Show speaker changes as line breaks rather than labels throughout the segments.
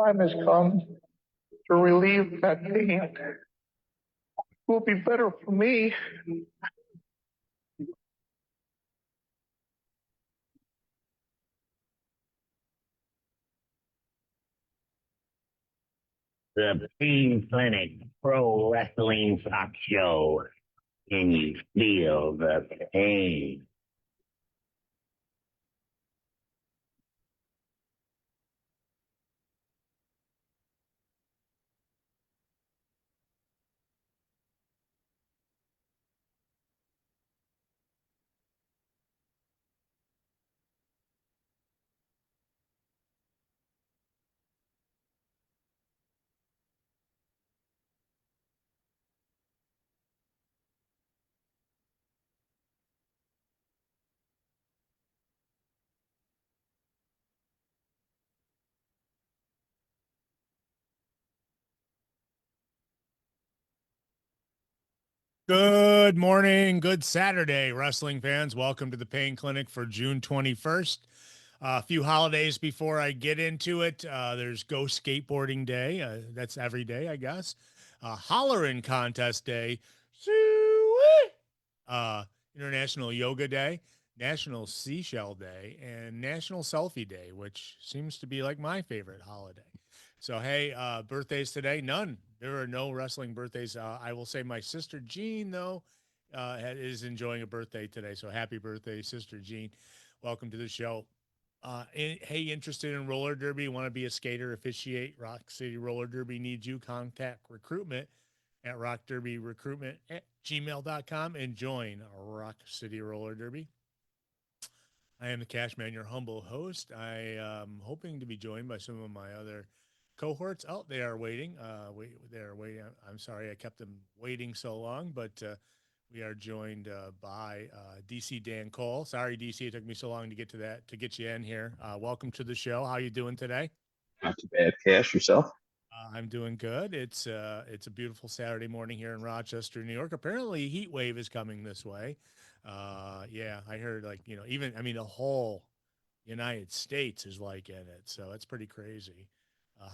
Time has come to relieve that pain. It will be better for me.
The Pain Clinic Pro Wrestling Talk Show. Can you feel the pain?
Good morning, good Saturday, wrestling fans. Welcome to the Pain Clinic for June 21st. A few holidays before I get into it. There's Go Skateboarding Day. That's every day, I guess. Hollerin' Contest Day. Uh, International Yoga Day, National Seashell Day, and National Selfie Day, which seems to be like my favorite holiday. So, hey, birthdays today? None. There are no wrestling birthdays. I will say my sister Jean, though, is enjoying a birthday today. So, happy birthday, Sister Jean. Welcome to the show. Hey, interested in roller derby? Want to be a skater, officiate? Rock City Roller Derby needs you. Contact recruitment at rockderbyrecruitment@gmail.com and join Rock City Roller Derby. I am the Cashman, your humble host. I am hoping to be joined by some of my other cohorts. Oh, they are waiting. They are waiting. I'm sorry I kept them waiting so long, but we are joined by DC Dan Cole. Sorry, DC, it took me so long to get get you in here. Welcome to the show. How you doing today?
Not too bad. Cash, yourself?
I'm doing good. It's a beautiful Saturday morning here in Rochester, New York. Apparently, a heat wave is coming this way. Yeah, I heard even the whole United States is like in it, so it's pretty crazy.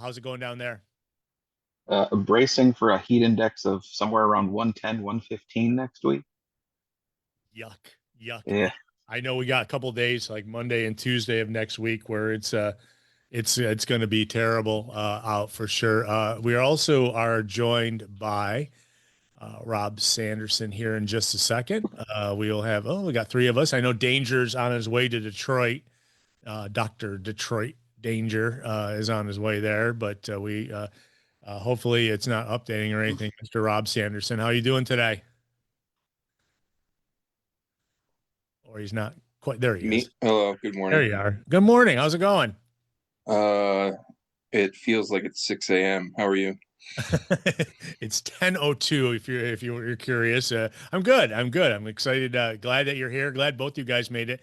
How's it going down there?
Bracing for a heat index of somewhere around 110, 115 next week.
Yuck, yuck.
Yeah.
I know we got a couple days like Monday and Tuesday of next week where it's going to be terrible out for sure. We also are joined by Rob Sanderson here in just a second. We got three of us. I know Danger's on his way to Detroit. Dr. Detroit Danger is on his way there, but we hopefully it's not updating or anything. Mr. Rob Sanderson, how are you doing today? Or he's not quite there. He is.
Hello, good
There
morning.
you are. Good morning. How's it going?
It feels like it's 6 a.m. How are you?
It's 10:02 if you're curious. I'm good. I'm excited. Glad that you're here. Glad both you guys made it.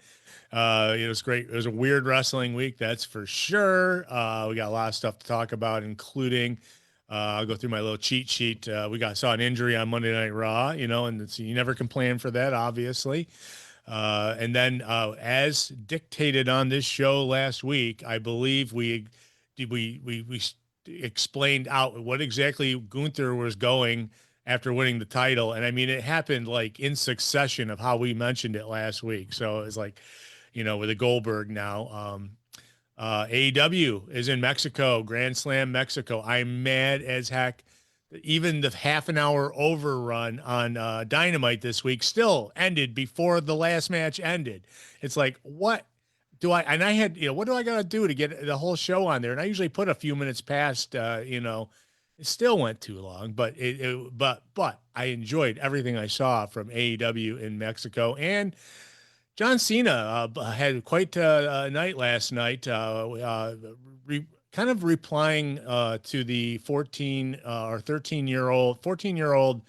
It was great. It was a weird wrestling week, that's for sure. We got a lot of stuff to talk about, including I'll go through my little cheat sheet. Saw an injury on Monday Night Raw, and so you never complain for that, obviously. And then as dictated on this show last week, I believe we explained out what exactly Gunther was going after winning the title. And I mean, it happened like in succession of how we mentioned it last week. So it was like, with the Goldberg now. AEW is in Mexico, Grand Slam Mexico. I'm mad as heck. Even the half an hour overrun on Dynamite this week still ended before the last match ended. It's like, what do I, and I had, what do I got to do to get the whole show on there? And I usually put a few minutes past, it still went too long, but but I enjoyed everything I saw from AEW in Mexico. And John Cena had quite a night last night, kind of replying to the 14-year-old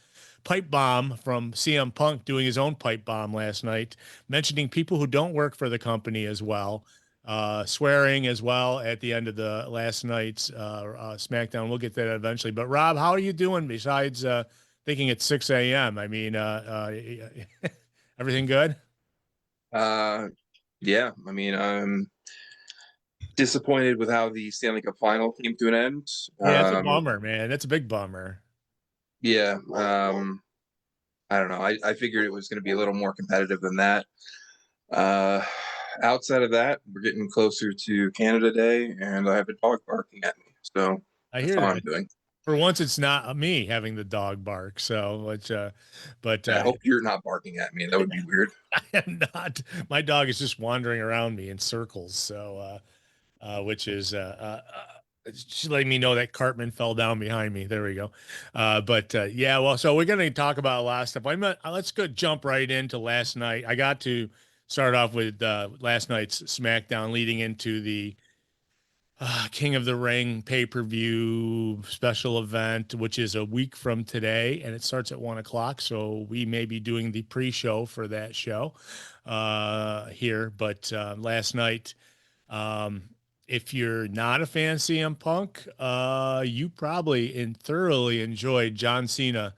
pipe bomb from CM Punk doing his own pipe bomb last night, mentioning people who don't work for the company as well, swearing as well at the end of the last night's SmackDown. We'll get to that eventually. But Rob, how are you doing besides thinking it's 6 a.m.? I mean, everything good?
Yeah, I mean, disappointed with how the Stanley Cup final came to an end.
Yeah, it's a bummer, man. That's a big bummer.
Yeah. I don't know. I figured it was going to be a little more competitive than that. Outside of that, we're getting closer to Canada Day, and I have a dog barking at me. So
I
that's
hear
all I'm
that.
doing.
For once, it's not me having the dog bark. So, but
I hope you're not barking at me. That would be weird.
I am not. My dog is just wandering around me in circles. So, which is she's letting me know that Cartman fell down behind me. There we go. Yeah, well, so we're going to talk about a lot of stuff. Let's go jump right into last night. I got to start off with last night's SmackDown leading into the King of the Ring pay-per-view special event, which is a week from today, and it starts at 1:00. So we may be doing the pre-show for that show here. But last night, if you're not a fan of CM Punk, you probably thoroughly enjoyed John Cena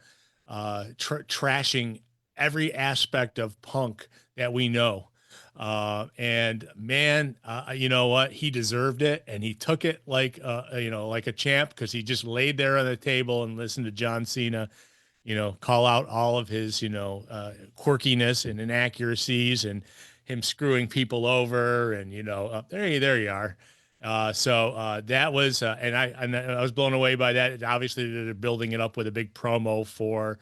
trashing every aspect of Punk that we know. And man, you know what? He deserved it, and he took it like like a champ, because he just laid there on the table and listened to John Cena, call out all of his, quirkiness and inaccuracies and him screwing people over, and there you are. That was, and I was blown away by that. Obviously, they're building it up with a big promo for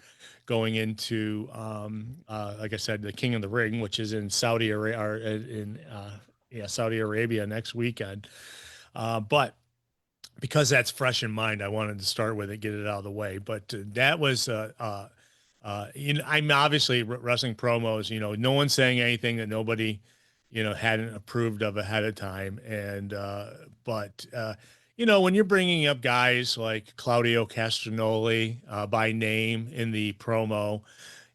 going into, like I said, the King of the Ring, which is in Saudi Arabia next weekend. But because that's fresh in mind, I wanted to start with it, get it out of the way. But that was, I'm obviously wrestling promos. No one's saying anything that nobody, hadn't approved of ahead of time. And when you're bringing up guys like Claudio Castagnoli by name in the promo,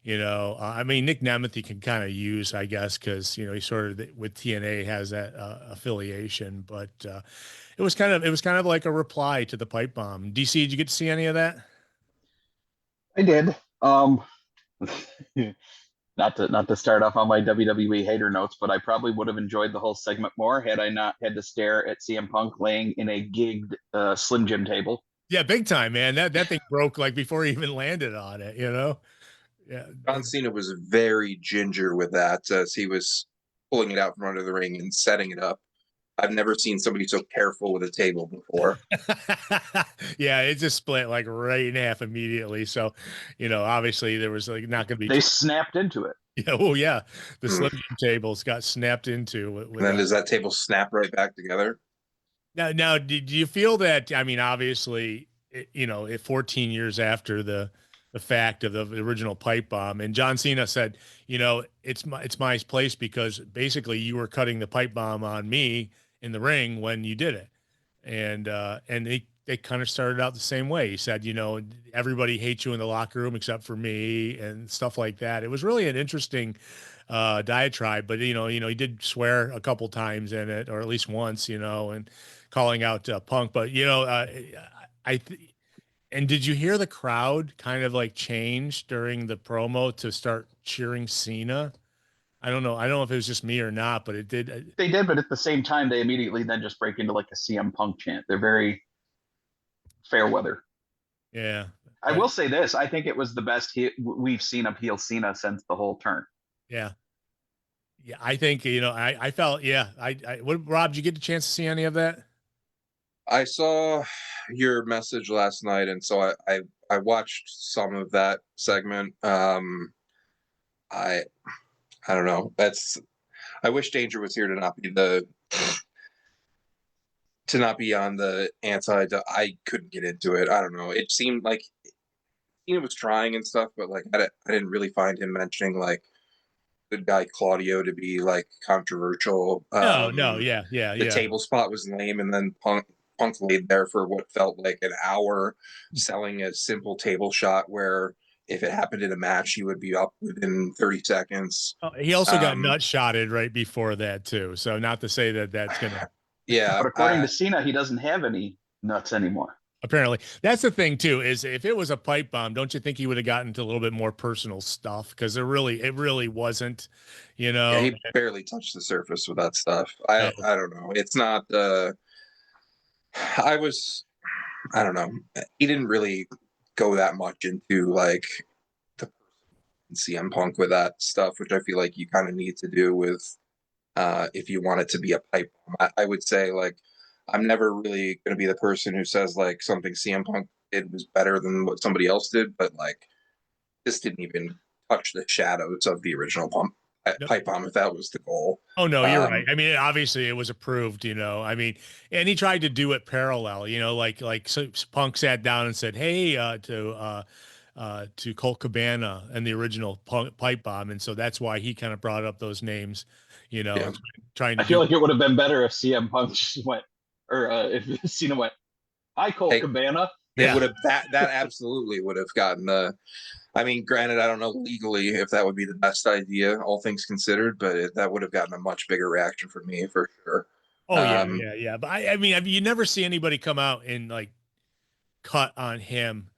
I mean, Nick Nemeth can kind of use, I guess, because he sort of with TNA has that affiliation. But it was kind of like a reply to the pipe bomb. DC, did you get to see any of that?
I did. Not to start off on my WWE hater notes, but I probably would have enjoyed the whole segment more had I not had to stare at CM Punk laying in a gigged Slim Jim table.
Yeah, big time, man. That thing broke like before he even landed on it. Yeah.
John Cena was very ginger with that as he was pulling it out from under the ring and setting it up. I've never seen somebody so careful with a table before.
Yeah, it just split like right in half immediately. So, obviously there was like not going to be.
They snapped into it.
Yeah. Oh, yeah. The Slim Jim tables got snapped into.
And then does that table snap right back together?
Now, did you feel that? I mean, obviously, 14 years after the fact of the original pipe bomb, and John Cena said, it's my place, because basically you were cutting the pipe bomb on me in the ring when you did it. And they kind of started out the same way. He said, everybody hates you in the locker room except for me, and stuff like that. It was really an interesting diatribe, but he did swear a couple times in it, or at least once, and calling out Punk. But and did you hear the crowd kind of like change during the promo to start cheering Cena? I don't know if it was just me or not, but it did.
They did, but at the same time, they immediately then just break into like a CM Punk chant. They're very fair weather.
Yeah.
I will say this. I think it was the best we've seen of heel Cena since the whole turn.
Yeah. Yeah. I think, I felt, yeah. Rob, did you get the chance to see any of that?
I saw your message last night, and so I watched some of that segment. I don't know. I wish Danger was here to not be on the anti. I couldn't get into it. I don't know. It seemed like he was trying and stuff, but like I didn't really find him mentioning like good guy Claudio to be like controversial.
No, yeah.
The table spot was lame, and then Punk laid there for what felt like an hour selling a simple table shot where if it happened in a match, he would be up within 30 seconds.
Oh, he also got nut shotted right before that too. So not to say that that's going to.
Yeah.
But according to Cena, he doesn't have any nuts anymore.
Apparently, that's the thing too. Is if it was a pipe bomb, don't you think he would have gotten into a little bit more personal stuff? Because it really wasn't. You
Yeah,
know.
he barely touched the surface with that stuff.
No.
I don't know. It's not. I was. I don't know. He didn't really go that much into like the CM Punk with that stuff, which I feel like you kind of need to do with if you want it to be a pipe bomb. I would say like I'm never really going to be the person who says like something CM Punk did was better than what somebody else did, but like this didn't even touch the shadows of the original
Yep.
pipe bomb if that was the goal.
Oh no, you're
Um,
right. I mean, obviously it was approved, you know. I mean, and he tried to do it parallel, you know, so Punk sat down and said, "Hey, to Colt Cabana and the original pipe bomb," and so that's why he kind of brought up those names, you know,
Yeah.
trying to
I feel
do.
like it would have been better if CM Punk just went, or if Cena went, "Hi, Colt
Hey,
Cabana."
it
Yeah.
would have that absolutely would have gotten the. I mean, granted, I don't know legally if that would be the best idea, all things considered, but that would have gotten a much bigger reaction from me for sure.
Oh yeah,
Um,
yeah. But I mean, you never see anybody come out and like cut on him.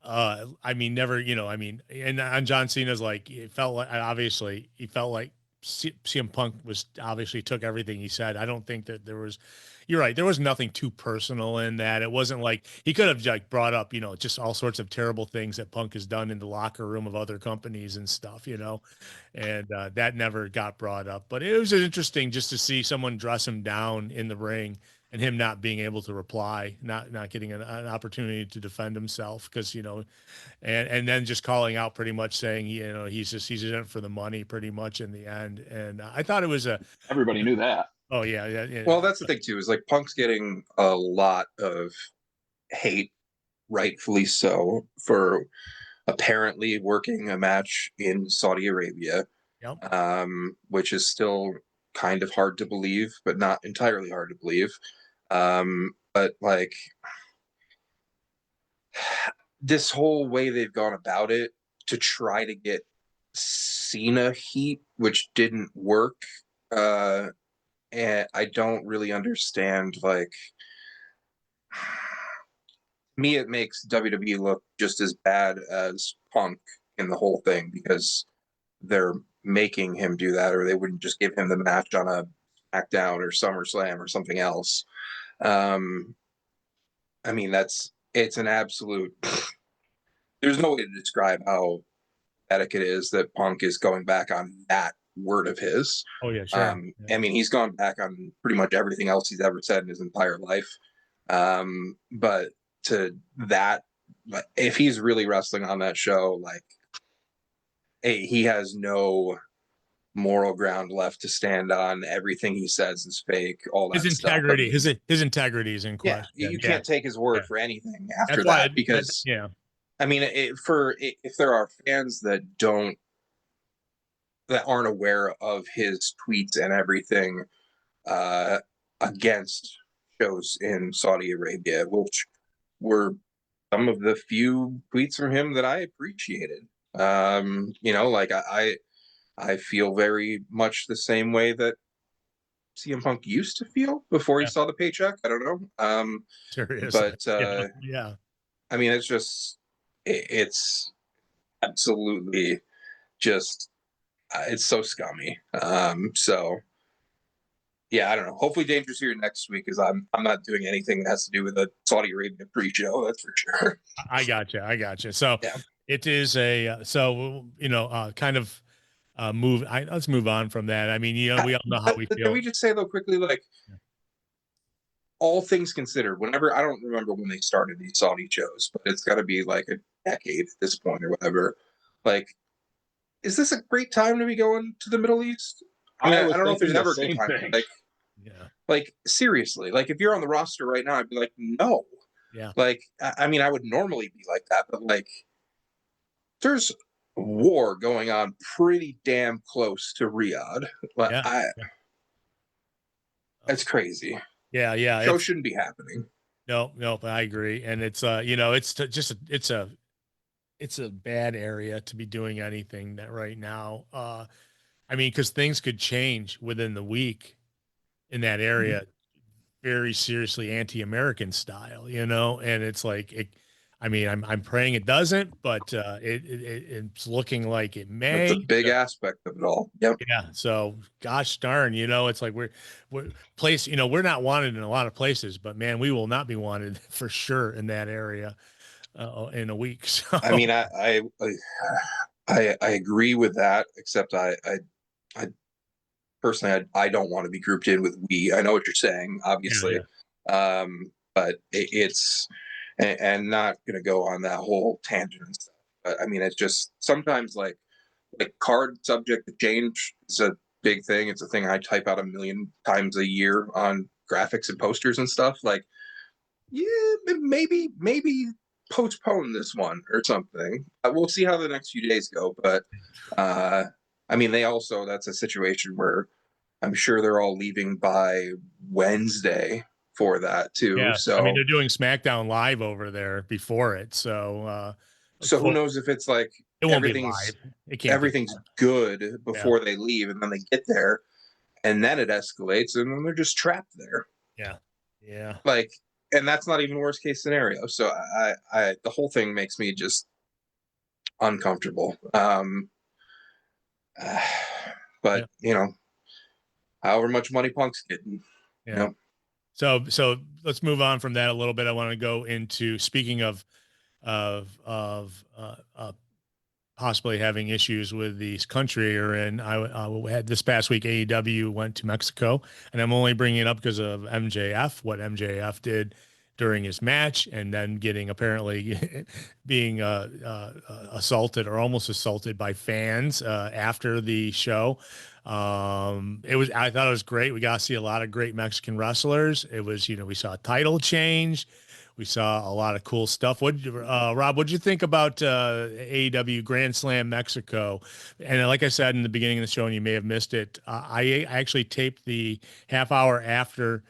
I mean, never, you know, I mean, and on John Cena's, like, it felt like, obviously he felt like CM Punk was obviously took everything he said. I don't think that there was, you're right, there was nothing too personal in that. It wasn't like he could have like brought up, you know, just all sorts of terrible things that Punk has done in the locker room of other companies and stuff, you know, and that never got brought up. But it was interesting just to see someone dress him down in the ring and him not being able to reply, not getting an opportunity to defend himself, because, you know, and then just calling out, pretty much saying, you know, he's in it for the money pretty much in the end. And I thought it was a,
Everybody knew that.
oh yeah.
well, that's the thing too, is like Punk's getting a lot of hate, rightfully so, for apparently working a match in Saudi Arabia,
Yep.
which is still kind of hard to believe, but not entirely hard to believe. But like this whole way they've gone about it to try to get Cena heat, which didn't work. And I don't really understand. Like, me, it makes WWE look just as bad as Punk in the whole thing because they're making him do that, or they wouldn't just give him the match on a SmackDown or SummerSlam or something else. Um, I mean, it's an absolute. There's no way to describe how pathetic it is that Punk is going back on that word of his.
Oh yeah, sure.
I mean, he's gone back on pretty much everything else he's ever said in his entire life. But to that, if he's really wrestling on that show, like, he has no moral ground left to stand on. Everything he says is fake. All that
His
stuff.
integrity,
I mean,
his integrity is in
yeah,
question.
you can't take his word for anything after
That's why,
that because
yeah,
I mean, if there are fans that aren't aware of his tweets and everything against shows in Saudi Arabia, which were some of the few tweets from him that I appreciated. You know, like I feel very much the same way that CM Punk used to feel before he
Yeah.
saw the paycheck. I don't know.
seriously.
But
Yeah.
I mean, it's absolutely just it's so scummy. So yeah, I don't know. Hopefully, Danger's here next week because I'm not doing anything that has to do with the Saudi Arabia pre-show. That's for sure.
I gotcha. So
Yeah.
it is so, you know, kind of let's move on from that. I mean, you know, we all know how we
Can
feel.
we just say though quickly, like, all things considered, whenever I don't remember when they started these Saudi shows, but it's got to be like a decade at this point or whatever. Like, is this a great time to be going to the Middle East? I mean, I don't know if there's ever a good time.
Yeah.
Like seriously, like if you're on the roster right now, I'd be like, no.
Yeah.
Like, I mean, I would normally be like that, but like, there's war going on pretty damn close to Riyadh. Like,
Yeah.
It's crazy.
Yeah.
Show shouldn't be happening.
No, but I agree. And it's, you know, it's a bad area to be doing anything that right now. I mean, because things could change within the week in that area very seriously anti-American style, you know, and it's like I mean, I'm praying it doesn't, but it's looking like it
That's
may.
a big aspect of it all. Yep.
Yeah. So gosh darn, you know, it's like we're place, you know, we're not wanted in a lot of places, but man, we will not be wanted for sure in that area in a week. So
I mean, I agree with that, except I personally, I don't want to be grouped in with we. I know what you're saying, obviously. But it's, and not going to go on that whole tangent and stuff. But I mean, it's just sometimes like card subject to change is a big thing. It's a thing I type out 1,000,000 times a year on graphics and posters and stuff. Like, yeah, maybe postpone this one or something. We'll see how the next few days go. But I mean, that's a situation where I'm sure they're all leaving by Wednesday for that too.
yeah,
So
I mean, they're doing SmackDown live over there before it. So
who knows if it's like
it won't be
everything's
live. It can't
everything's
be
good before they leave, and then they get there, and then it escalates, and then they're just trapped there.
Yeah. Yeah.
Like, and that's not even worst case scenario. So I the whole thing makes me just uncomfortable. But you know, however much money Punk's getting,
Yeah.
you know.
So let's move on from that a little bit. I want to go into speaking of possibly having issues with these country you're in. I had this past week, AEW went to Mexico, and I'm only bringing it up because of MJF, what MJF did during his match, and then getting apparently being assaulted or almost assaulted by fans after the show. I thought it was great. We got to see a lot of great Mexican wrestlers. It was, we saw a title change. We saw a lot of cool stuff. Rob, what'd you think about AEW Grand Slam Mexico? And like I said in the beginning of the show, and you may have missed it, I actually taped the half hour after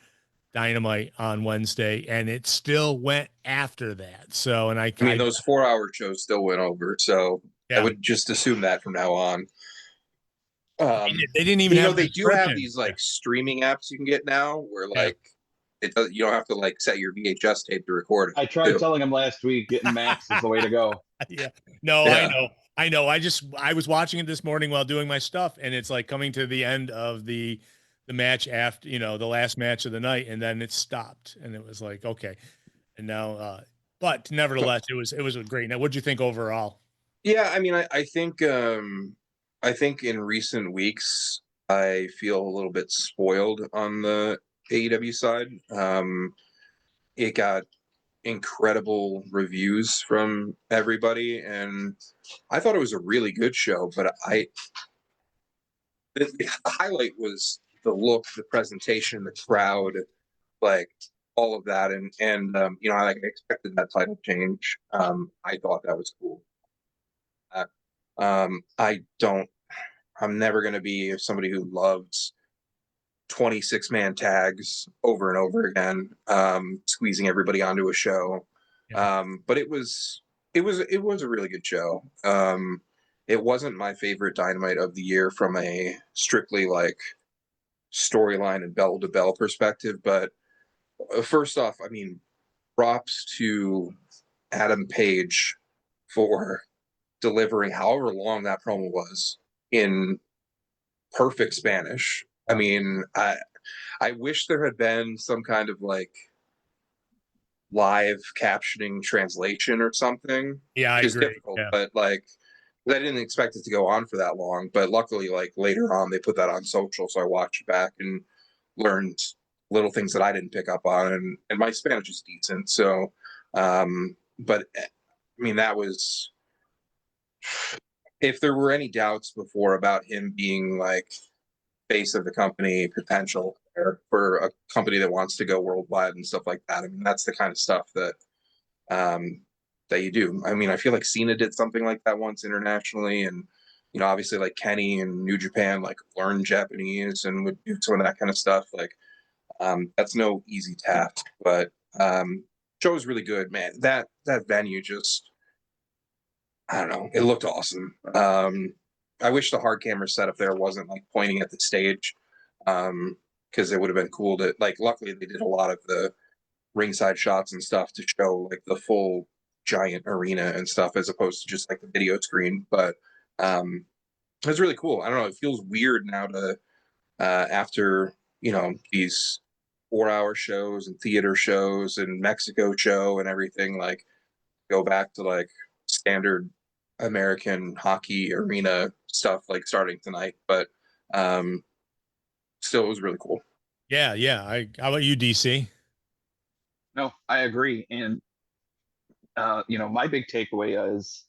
Dynamite on Wednesday, and it still went after that. So, and I
mean, those 4-hour shows still went over. So
yeah.
I would just assume that from now on.
They didn't even have
they do have these like streaming apps you can get now where like you don't have to like set your VHS tape to record it.
I tried telling him last week getting Max is the way to go.
Yeah. No, yeah. I know. I was watching it this morning while doing my stuff, and it's like coming to the end of the match after, the last match of the night, and then it stopped, and it was like, okay. And now but nevertheless, it was great. Now, what'd you think overall?
Yeah, I mean, I think in recent weeks I feel a little bit spoiled on the AEW side. It got incredible reviews from everybody, and I thought it was a really good show. But the highlight was the look, the presentation, the crowd, like all of that, and I expected that title change. I thought that was cool. I'm never going to be somebody who loves 26-man tags over and over again, squeezing everybody onto a show. Yeah. But it was a really good show. It wasn't my favorite Dynamite of the year from a strictly like storyline and bell to bell perspective. But first off, I mean, props to Adam Page for delivering however long that promo was in perfect Spanish. I mean, I wish there had been some kind of like live captioning translation or something.
Yeah, I agree.
Difficult, but like I didn't expect it to go on for that long. But luckily, like later on, they put that on social, so I watched it back and learned little things that I didn't pick up on, and my Spanish is decent. So, but I mean, that was. If there were any doubts before about him being like face of the company potential for a company that wants to go worldwide and stuff like that, I mean, that's the kind of stuff that that you do. I mean, I feel like Cena did something like that once internationally, and obviously like Kenny and New Japan like learned Japanese and would do some of that kind of stuff. Like that's no easy task, but show was really good, man. That venue just, I don't know. It looked awesome. I wish the hard camera setup there wasn't like pointing at the stage, because because it would have been cool to like. Luckily, they did a lot of the ringside shots and stuff to show like the full giant arena and stuff, as opposed to just like the video screen. But it was really cool. I don't know. It feels weird now to after these 4-hour shows and theater shows and Mexico show and everything, like go back to like standard American hockey arena stuff like starting tonight. But still, it was really cool.
Yeah. How about you, DC?
No, I agree. And my big takeaway is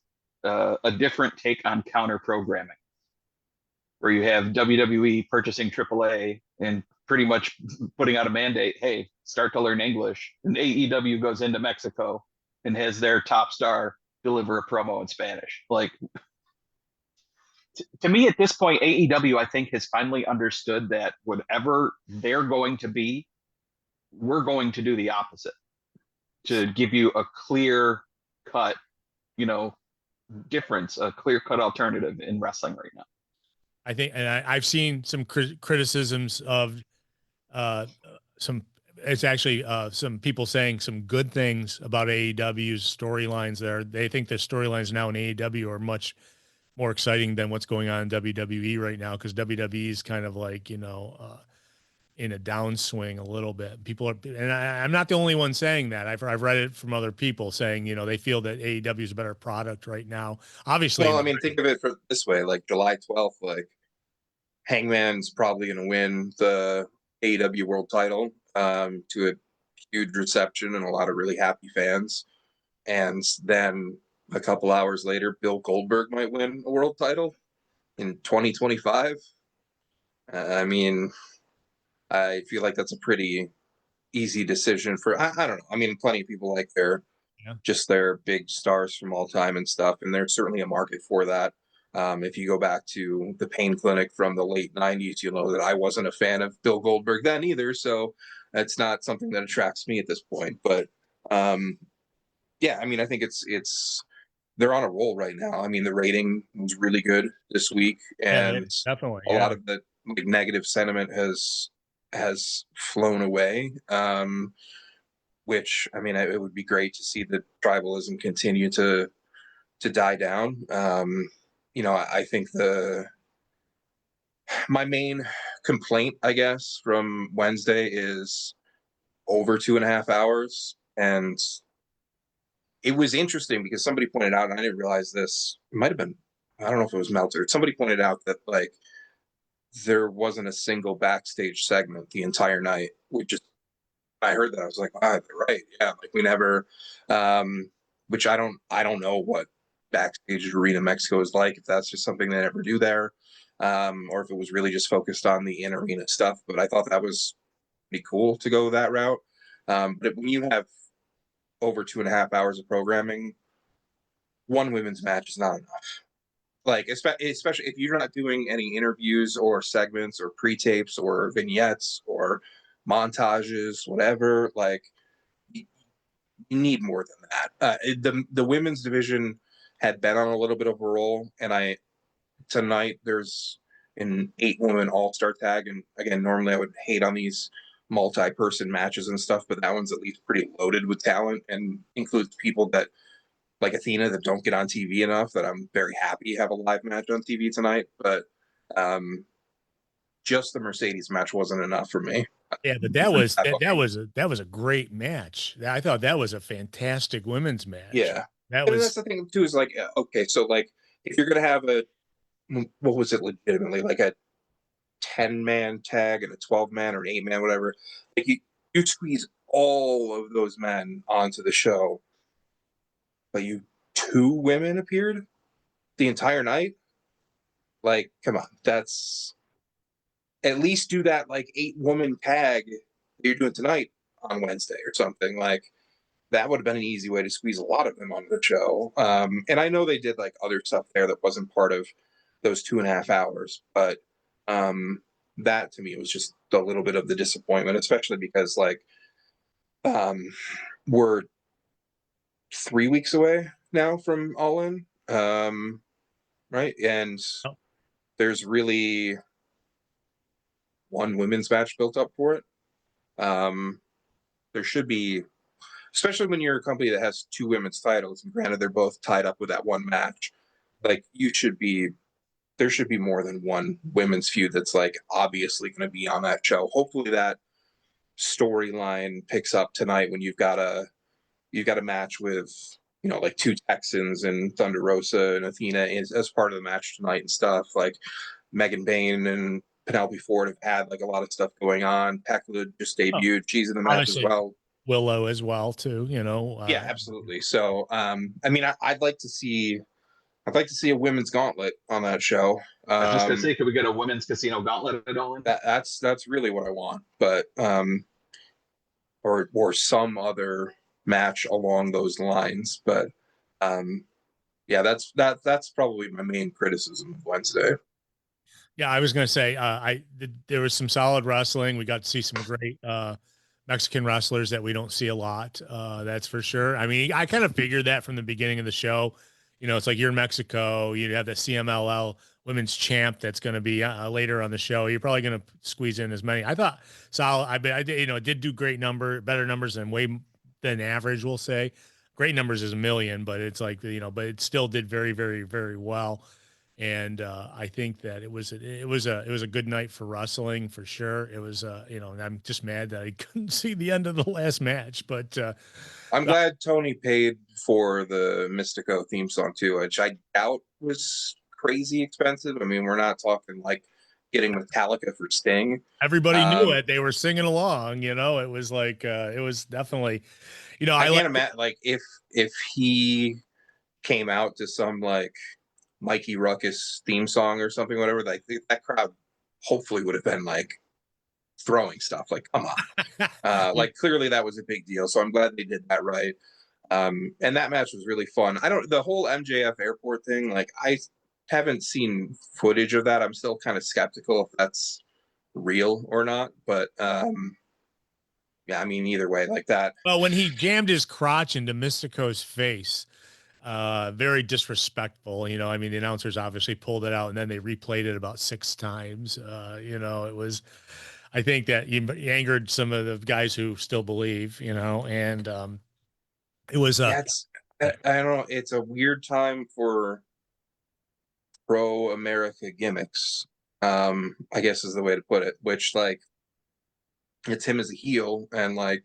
a different take on counter programming, where you have WWE purchasing AAA and pretty much putting out a mandate, hey, start to learn English. And AEW goes into Mexico and has their top star deliver a promo in Spanish. Like, to me at this point, AEW, I think, has finally understood that whatever they're going to be, we're going to do the opposite to give you a clear cut, difference, a clear cut alternative in wrestling right now.
I think, and I've seen some criticisms of some. It's actually some people saying some good things about AEW's storylines. There, they think the storylines now in AEW are much more exciting than what's going on in WWE right now, because WWE is kind of like in a downswing a little bit. People are, and I'm not the only one saying that. I've read it from other people saying they feel that AEW is a better product right now. Obviously,
Well, I mean, think of it this way: like July 12th, like Hangman's probably going to win the AEW World Title to a huge reception and a lot of really happy fans, and then a couple hours later, Bill Goldberg might win a world title in 2025. I mean, I feel like that's a pretty easy decision for I don't know. I mean, plenty of people like their big stars from all time and stuff, and there's certainly a market for that. If you go back to the Pain Clinic from the late 90s, you'll know that I wasn't a fan of Bill Goldberg then either, so that's not something that attracts me at this point. But yeah, I mean, I think it's they're on a roll right now. I mean, the rating was really good this week, and
definitely
a lot of the negative sentiment has flown away. Which, I mean, it would be great to see the tribalism continue to die down. I think my main complaint, I guess, from Wednesday is over 2.5 hours, and it was interesting because somebody pointed out, and I didn't realize this. It might have been, I don't know if it was Meltzer. Somebody pointed out that like there wasn't a single backstage segment the entire night. I heard that, I was like, wow, they're right. Yeah, like we never. Which I don't know what backstage Arena Mexico is like, if that's just something they never do there, or if it was really just focused on the in arena stuff. But I thought that was pretty cool to go that route. But when you have over 2.5 hours of programming, one women's match is not enough. Like, especially if you're not doing any interviews or segments or pre-tapes or vignettes or montages, whatever, like you need more than that. The women's division had been on a little bit of a roll, and tonight there's an 8-woman all-star tag, and again, normally I would hate on these multi-person matches and stuff, but that one's at least pretty loaded with talent and includes people that like Athena that don't get on TV enough, that I'm very happy have a live match on TV tonight. But just the Mercedes match wasn't enough for me.
Yeah, but that was a great match. I thought that was a fantastic women's match.
Yeah,
and
that's the thing too, is like, okay, so like if you're gonna have what was it legitimately, like a 10-man tag and a 12-man or an 8-man, whatever, like you squeeze all of those men onto the show, but 2 women appeared the entire night. Like, come on, that's at least do that like 8-woman tag that you're doing tonight on Wednesday or something. Like, that would have been an easy way to squeeze a lot of them onto the show. And I know they did like other stuff there that wasn't part of those 2.5 hours, but that to me was just a little bit of the disappointment, especially because like we're 3 weeks away now from All In, right? And there's really one women's match built up for it. There should be, especially when you're a company that has two women's titles, and granted they're both tied up with that one match, like there should be more than one women's feud that's like obviously going to be on that show. Hopefully that storyline picks up tonight when you've got a match with, you know, like two Texans and Thunder Rosa and Athena as part of the match tonight and stuff. Like Megan Bain and Penelope Ford have had like a lot of stuff going on. Pekla just debuted; she's in the match
Obviously.
as well.
Willow as well too, you know.
Yeah, absolutely. So, I mean, I'd like to see a women's gauntlet on that show.
I was just gonna say, could we get a women's casino gauntlet at all?
That's really what I want, but or some other match along those lines. But yeah, that's probably my main criticism of Wednesday.
Yeah, I was going to say, there was some solid wrestling. We got to see some great Mexican wrestlers that we don't see a lot. That's for sure. I mean, I kind of figured that from the beginning of the show. You know, it's like you're in Mexico, you have the CMLL women's champ that's going to be later on the show. You're probably going to squeeze in as many. I thought solid. I did, you know, it did do better numbers than average, we'll say. Great numbers is 1 million, but it's like, you know, but it still did very, very, very well. And I think that it was a good night for wrestling for sure. It was, you know, and I'm just mad that I couldn't see the end of the last match, but
I'm glad Tony paid for the Mystico theme song too, which I doubt was crazy expensive. I mean, we're not talking like getting Metallica for Sting.
Everybody knew it. They were singing along, you know. It was like it was definitely, you know,
I can't imagine like if he came out to some like Mikey Ruckus theme song or something, whatever, like that crowd hopefully would have been like throwing stuff. Like, come on. Like clearly that was a big deal. So I'm glad they did that right. And that match was really fun. The whole MJF airport thing, like I haven't seen footage of that. I'm still kind of skeptical if that's real or not, but yeah, I mean, either way, like that.
Well, when he jammed his crotch into Mystico's face, very disrespectful, you know. I mean, the announcers obviously pulled it out and then they replayed it about 6 times. You know, it was, I think that he angered some of the guys who still believe, you know, and it was
I don't know, it's a weird time for pro America gimmicks, I guess is the way to put it, which like it's him as a heel and like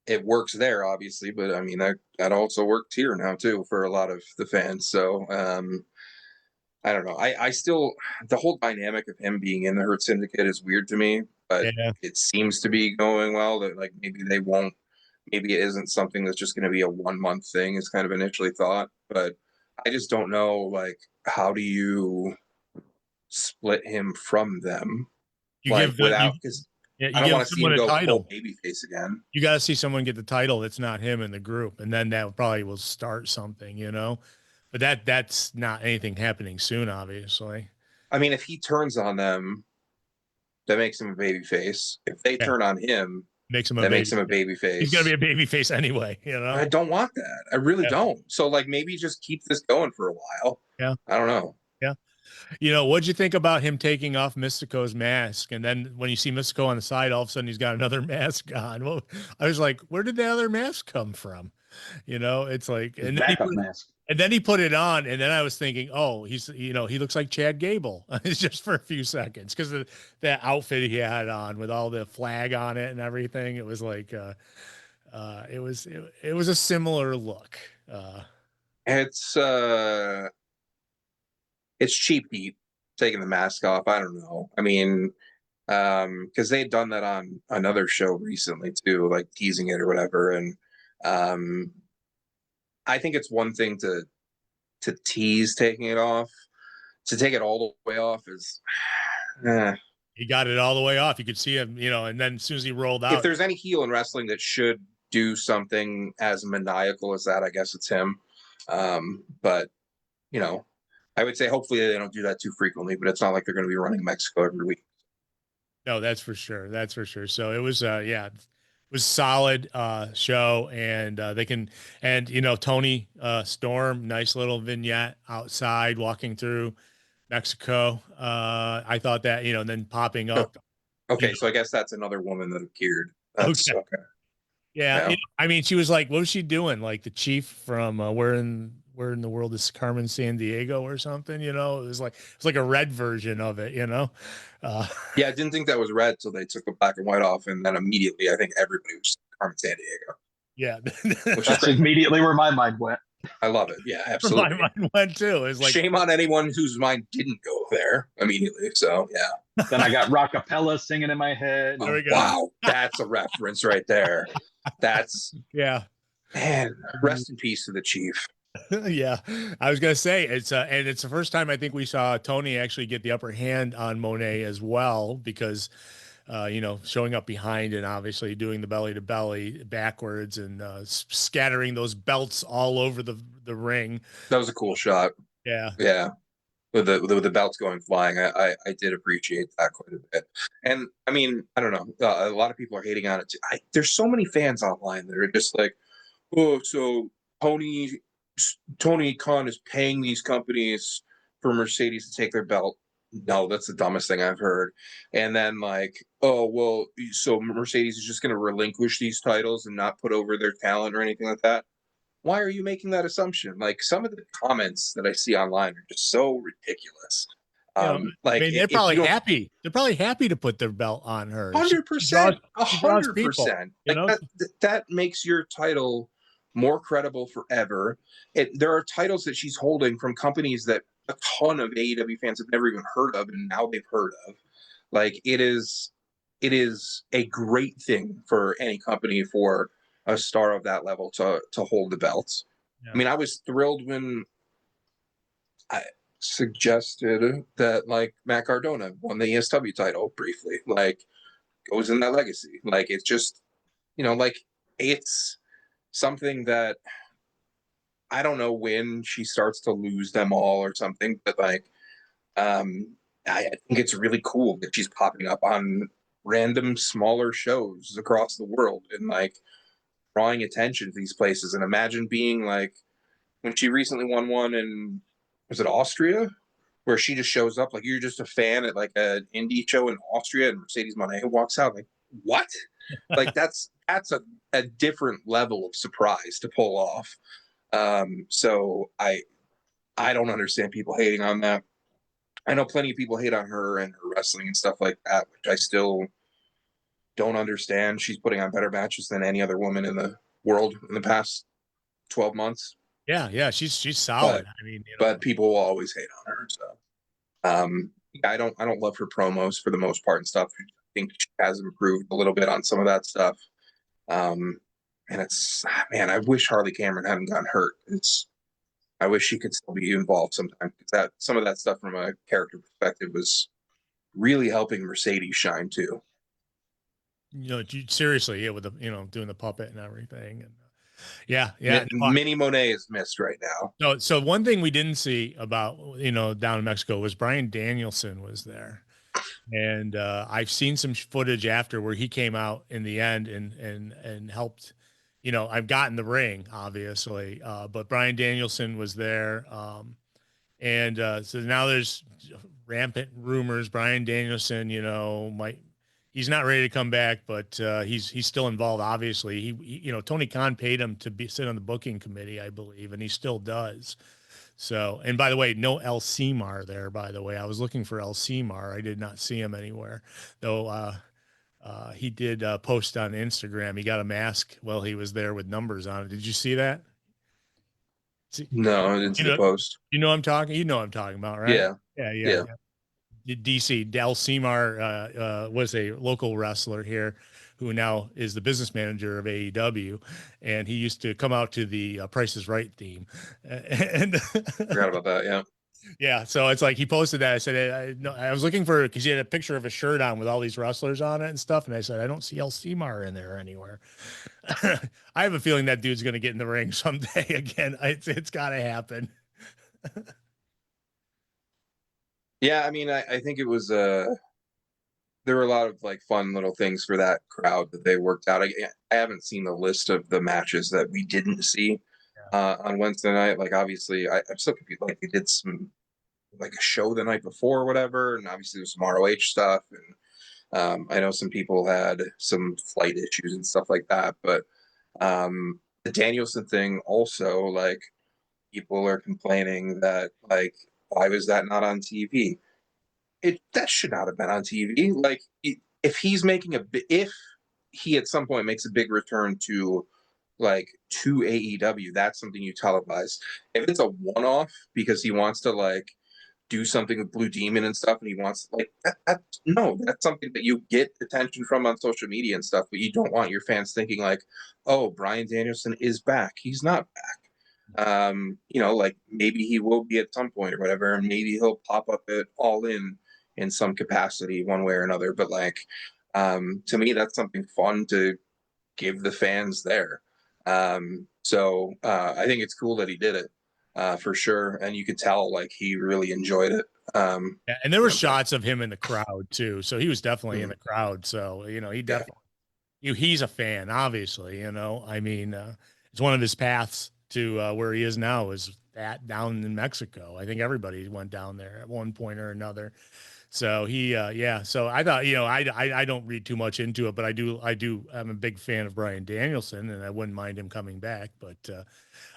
it works there obviously, but I mean that also worked here now too for a lot of the fans. So I don't know. I still, the whole dynamic of him being in the Hurt Syndicate is weird to me, but it seems to be going well. That like maybe it isn't something that's just going to be a 1-month thing, is kind of initially thought. But I just don't know, like, how do you split him from them?
you
like
give
without, because I don't want to see him go full babyface again.
You got to see someone get the title that's not him in the group, and then that probably will start something, you know. But that's not anything happening soon, obviously.
I mean, if he turns on them, that makes him a babyface. If they turn on him,
makes him a
babyface.
He's gonna be a babyface anyway, you know.
I don't want that. I really don't. So like maybe just keep this going for a while.
Yeah.
I don't know.
Yeah. You know, what'd you think about him taking off Mystico's mask? And then when you see Mystico on the side, all of a sudden he's got another mask on. Well, I was like, where did the other mask come from? You know, it's like, and then he put it on, and then I was thinking, oh, he's, you know, he looks like Chad Gable. It's just for a few seconds because of that outfit he had on with all the flag on it and everything. It was like, it was a similar look.
It's cheap heat taking the mask off. I don't know. I mean, because they'd done that on another show recently too, like teasing it or whatever. And I think it's one thing to tease taking it off. To take it all the way off is
He got it all the way off. You could see him, you know, and then as soon as he rolled out.
If there's any heel in wrestling that should do something as maniacal as that, I guess it's him. But you know, I would say hopefully they don't do that too frequently, but it's not like they're going to be running Mexico every week.
No, that's for sure. That's for sure. So it was, yeah, it was solid show, and they can, and you know, Tony Storm, nice little vignette outside walking through Mexico. I thought that, and then popping up.
Okay,
Yeah.
so I guess that's another woman that appeared. That's
Okay.
okay.
Yeah.
Yeah.
I mean, she was like, what was she doing? Like the chief from where in the world is Carmen San Diego or something, It was like a red version of it, Uh,
Yeah, I didn't think that was red till they took the black and white off, and then immediately I think everybody was Carmen San Diego.
yeah.
Which is
That's
great.
immediately where my mind went.
I love it. Yeah,
My
absolutely.
mind went too. It's like,
Shame on anyone whose mind didn't go there immediately. So yeah.
Then I got rockapella singing in my head.
There we go.
Wow, that's a reference right there. That's
yeah.
man. Rest in peace to the chief.
Yeah, I was gonna say and it's the first time I think we saw Tony actually get the upper hand on Monet as well, because showing up behind and obviously doing the belly to belly backwards and scattering those belts all over the ring.
That was a cool shot.
Yeah,
Yeah. With the belts going flying, I did appreciate that quite a bit. And I mean, I don't know, a lot of people are hating on it too. There's so many fans online that are just like, oh, so Tony Khan is paying these companies for Mercedes to take their belt. No, that's the dumbest thing I've heard. And then like, oh well, so Mercedes is just going to relinquish these titles and not put over their talent or anything like that. Why are you making that assumption? Like some of the comments that I see online are just so ridiculous. Like
I mean, they're
if
probably
you don't-
happy. They're probably happy to put their belt on her.
100%,
She draws people,
100%. Like that makes your title more credible forever. There are titles that she's holding from companies that a ton of AEW fans have never even heard of, and now they've heard of. Like it is a great thing for any company for a star of that level to hold the belts.
Yeah.
I mean, I was thrilled when I suggested that like Matt Cardona won the ESW title briefly, like goes in that legacy. Like it's just, like it's something that I don't know when she starts to lose them all or something, but like I think it's really cool that she's popping up on random smaller shows across the world and like drawing attention to these places. And imagine being like when she recently won one in, was it Austria, where she just shows up like you're just a fan at like an indie show in Austria and Mercedes Moné walks out like, what? Like that's a different level of surprise to pull off. So I don't understand people hating on that. I know plenty of people hate on her and her wrestling and stuff like that, which I still don't understand. She's putting on better matches than any other woman in the world in the past 12 months.
Yeah, she's solid. I mean,
but people will always hate on her. So, I don't love her promos for the most part and stuff. I think she has improved a little bit on some of that stuff. And it's, man, I wish Harley Cameron hadn't gotten hurt. I wish she could still be involved sometime, because some of that stuff from a character perspective was really helping Mercedes shine too.
Seriously, with the doing the puppet and everything, and yeah.
Mini Monet is missed right now.
So one thing we didn't see about down in Mexico was Bryan Danielson was there, and I've seen some footage after where he came out in the end and helped. I've gotten the ring obviously, but Bryan Danielson was there, and so now there's rampant rumors. Bryan Danielson, he's not ready to come back, but he's still involved. Obviously, he Tony Khan paid him to sit on the booking committee, I believe, and he still does. So, and by the way, no El Cimar there. By the way, I was looking for El Cimar. I did not see him anywhere, though. He did post on Instagram. He got a mask while he was there with numbers on it. Did you see that?
No, I didn't see the post.
I'm talking. I'm talking about, right? Yeah. DC Del Cimar was a local wrestler here who now is the business manager of AEW, and he used to come out to the Price is Right theme. And
forgot about that. Yeah.
Yeah, so it's like he posted that. I said, I was looking for, because he had a picture of a shirt on with all these wrestlers on it and stuff, and I said, I don't see El Cimar in there anywhere. I have a feeling that dude's going to get in the ring someday again. It's got to happen.
Yeah, I mean, I think it was there were a lot of like fun little things for that crowd that they worked out. I haven't seen the list of the matches that we didn't see on Wednesday night. Like obviously, I'm still confused. Like they did some like a show the night before or whatever, and obviously there's some ROH stuff, and I know some people had some flight issues and stuff like that, but the Danielson thing also, like, people are complaining that, like, why was that not on TV? That should not have been on TV. Like, if he's making if he at some point makes a big return to AEW, that's something you televise. If it's a one-off because he wants to like do something with Blue Demon and stuff, and he wants like no, that's something that you get attention from on social media and stuff, but you don't want your fans thinking like, oh, Bryan Danielson is back. He's not back. Like maybe he will be at some point or whatever, and maybe he'll pop up at All in some capacity one way or another. But like, to me, that's something fun to give the fans there. So I think it's cool that he did it, for sure. And you could tell like he really enjoyed it.
Yeah, and there were shots of him in the crowd too. So he was definitely in
Mhm.
the crowd. So, he definitely, he's a fan, obviously, I mean, it's one of his paths to where he is now is that down in Mexico. I think everybody went down there at one point or another. So he, so I thought, I don't read too much into it, but I'm a big fan of Bryan Danielson, and I wouldn't mind him coming back, but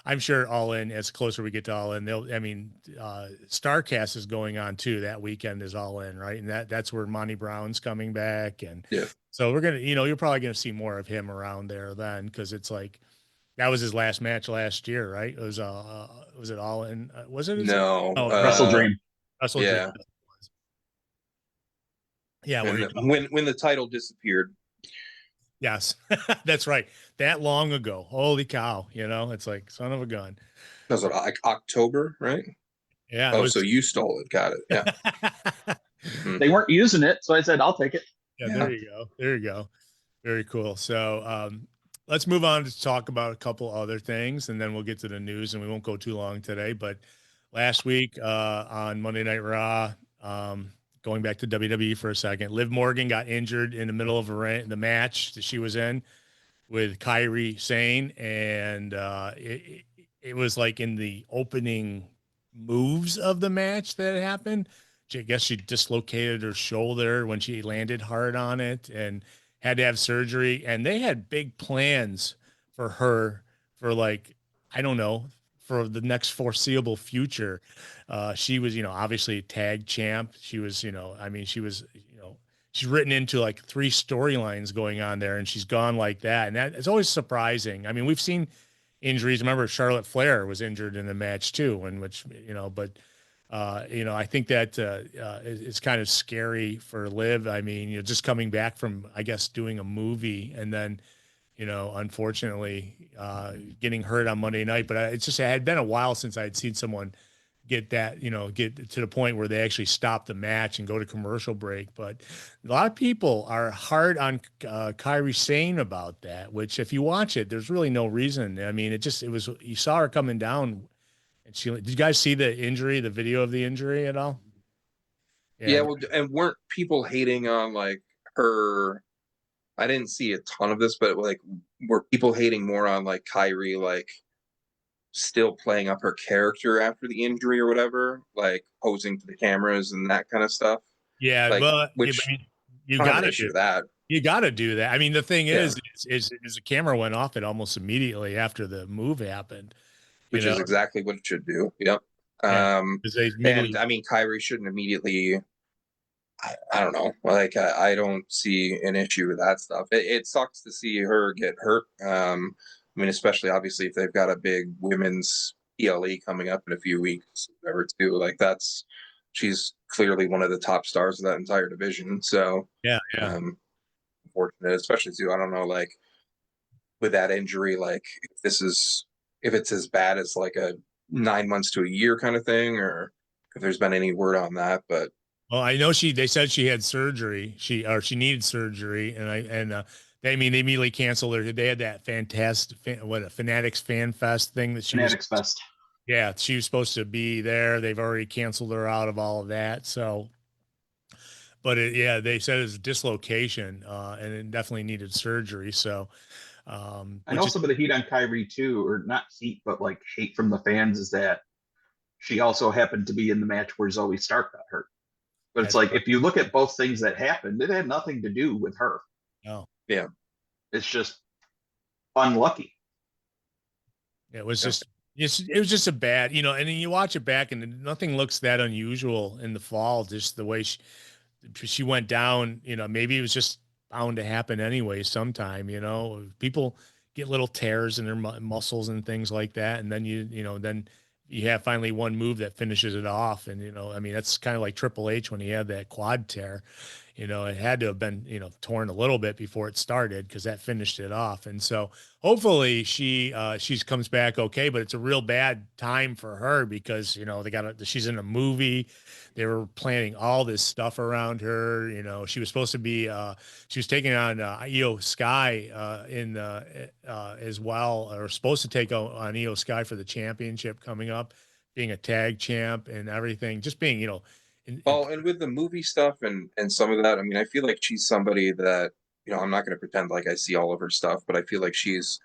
I'm sure All In, as closer we get to All In, Starcast is going on too. That weekend is All In, right? And that's where Monty Brown's coming back. And
Yeah.
so we're going to, you're probably going to see more of him around there then. Cause it's like, that was his last match last year, right? It was it All In? Was it?
No,
Wrestle Dream.
Wrestle
yeah.
Dream. Yeah.
When the title disappeared.
Yes, that's right. That long ago. Holy cow. It's like son of a gun.
That was like October, right?
Yeah.
Oh, so you stole it. Got it. Yeah.
They weren't using it, so I said, I'll take it.
Yeah, there you go. There you go. Very cool. So let's move on to talk about a couple other things, and then we'll get to the news, and we won't go too long today. But last week on Monday Night Raw, going back to WWE for a second, Liv Morgan got injured in the middle of the match that she was in with Kairi Sane, and it was like in the opening moves of the match that happened. I guess she dislocated her shoulder when she landed hard on it and had to have surgery. And they had big plans for her for like, I don't know, for the next foreseeable future. She was, obviously a tag champ. She was, she's written into like 3 storylines going on there, and she's gone like that. And that is always surprising. I mean, we've seen injuries. Remember, Charlotte Flair was injured in the match too, in which, I think that it's kind of scary for Liv. I mean, just coming back from, I guess, doing a movie and then, unfortunately, getting hurt on Monday night. But it had been a while since I had seen someone get that, get to the point where they actually stop the match and go to commercial break. But a lot of people are hard on Kairi Sane about that, which if you watch it, there's really no reason. I mean, you saw her coming down. And did you guys see the injury, the video of the injury at all?
Yeah, well, and weren't people hating on like her? I didn't see a ton of this, but like, were people hating more on like Kairi, like still playing up her character after the injury or whatever, like posing to the cameras and that kind of stuff?
Yeah,
like,
but
which
you got to
do that.
You got to do that. I mean, the thing is the camera went off it almost immediately after the move happened.
Which is exactly what it should do. Yep.
Yeah,
and I mean, Kairi shouldn't immediately. I don't know. Like, I don't see an issue with that stuff. It sucks to see her get hurt. I mean, especially obviously if they've got a big women's PLE coming up in a few weeks, whatever, too. Like, she's clearly one of the top stars of that entire division. So
yeah.
Unfortunate, especially too. I don't know, like with that injury, like if it's as bad as like a 9 months to a year kind of thing, or if there's been any word on that. But
well, I know they said she had surgery. She needed surgery, and they immediately canceled her. They had that fantastic Fanatics Fan Fest thing that
Fanatics Fest.
Yeah, she was supposed to be there. They've already canceled her out of all of that. So, but they said it was a dislocation, and it definitely needed surgery. So,
and also, but the heat on Kairi too, or not heat, but like hate from the fans is that she also happened to be in the match where Zoe Stark got hurt. But it's
That's
like,
right.
if you look at both things that happened, it had nothing to do with her.
No,
It's just unlucky.
it was
Yeah.
it was just a bad, you know, and then you watch it back and nothing looks that unusual in the fall, just the way she went down, you know, maybe it was just bound to happen anyway sometime, you know, people get little tears in their muscles and things like that. And then then you have finally one move that finishes it off. And, you know, I mean, that's kind of like Triple H when he had that quad tear, you know, it had to have been, you know, torn a little bit before it started because that finished it off. And so hopefully she's comes back okay, but it's a real bad time for her because, you know, she's in a movie. They were planning all this stuff around her. You know, she was supposed to be, she was taking on Io Sky as well, or supposed to take on Io Sky for the championship coming up, being a tag champ and everything, just being, you know,
Well, and with the movie stuff and some of that, I mean, I feel like she's somebody that, I'm not going to pretend like I see all of her stuff, but I feel like she's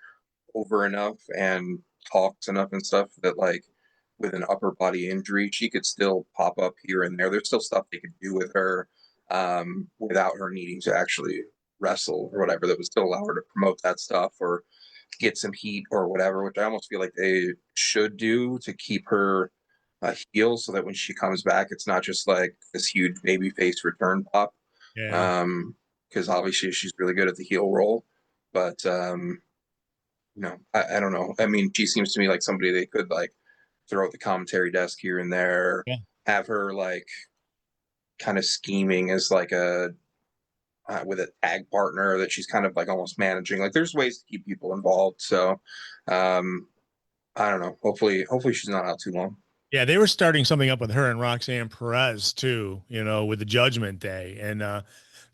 over enough and talks enough and stuff that, like, with an upper body injury, she could still pop up here and there. There's still stuff they could do with her without her needing to actually wrestle or whatever, that would still allow her to promote that stuff or get some heat or whatever, which I almost feel like they should do to keep her heel, so that when she comes back, it's not just like this huge babyface return pop.
yeah.
Because obviously she's really good at the heel role, but I don't know. I mean, she seems to me like somebody they could like throw at the commentary desk here and there,
Yeah.
have her like kind of scheming as like a with a tag partner that she's kind of like almost managing. Like, there's ways to keep people involved. So I don't know. Hopefully she's not out too long.
Yeah, they were starting something up with her and Roxanne Perez too, you know, with the Judgment Day, and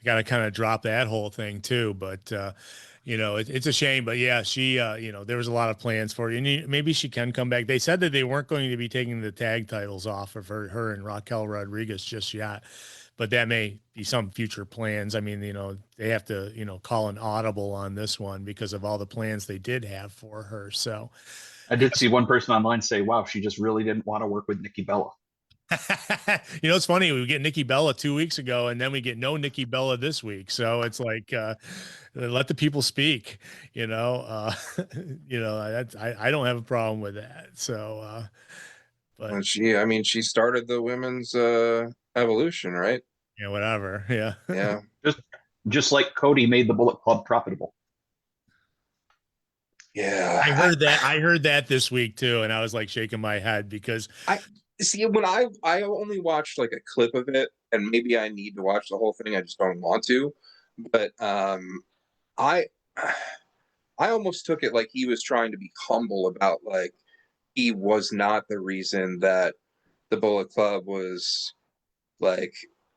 got to kind of drop that whole thing too. But you know, it's a shame. But yeah, she, you know, there was a lot of plans for it, and maybe she can come back. They said that they weren't going to be taking the tag titles off of her and Raquel Rodriguez just yet, but that may be some future plans. I mean, you know, they have to, you know, call an audible on this one because of all the plans they did have for her. So.
I did see one person online say, wow, she just really didn't want to work with Nikki Bella.
You know, it's funny. We get Nikki Bella 2 weeks ago, and then we get no Nikki Bella this week. So it's like, let the people speak. You know, you know, I don't have a problem with that. So, but
And she started the women's evolution, right?
yeah, whatever. Yeah.
Yeah.
Just like Cody made the Bullet Club profitable.
Yeah.
I heard that this week too, and I was like shaking my head because
See, when I only watched like a clip of it, and maybe I need to watch the whole thing, I just don't want to. But I almost took it like he was trying to be humble about, like, he was not the reason that the Bullet Club was like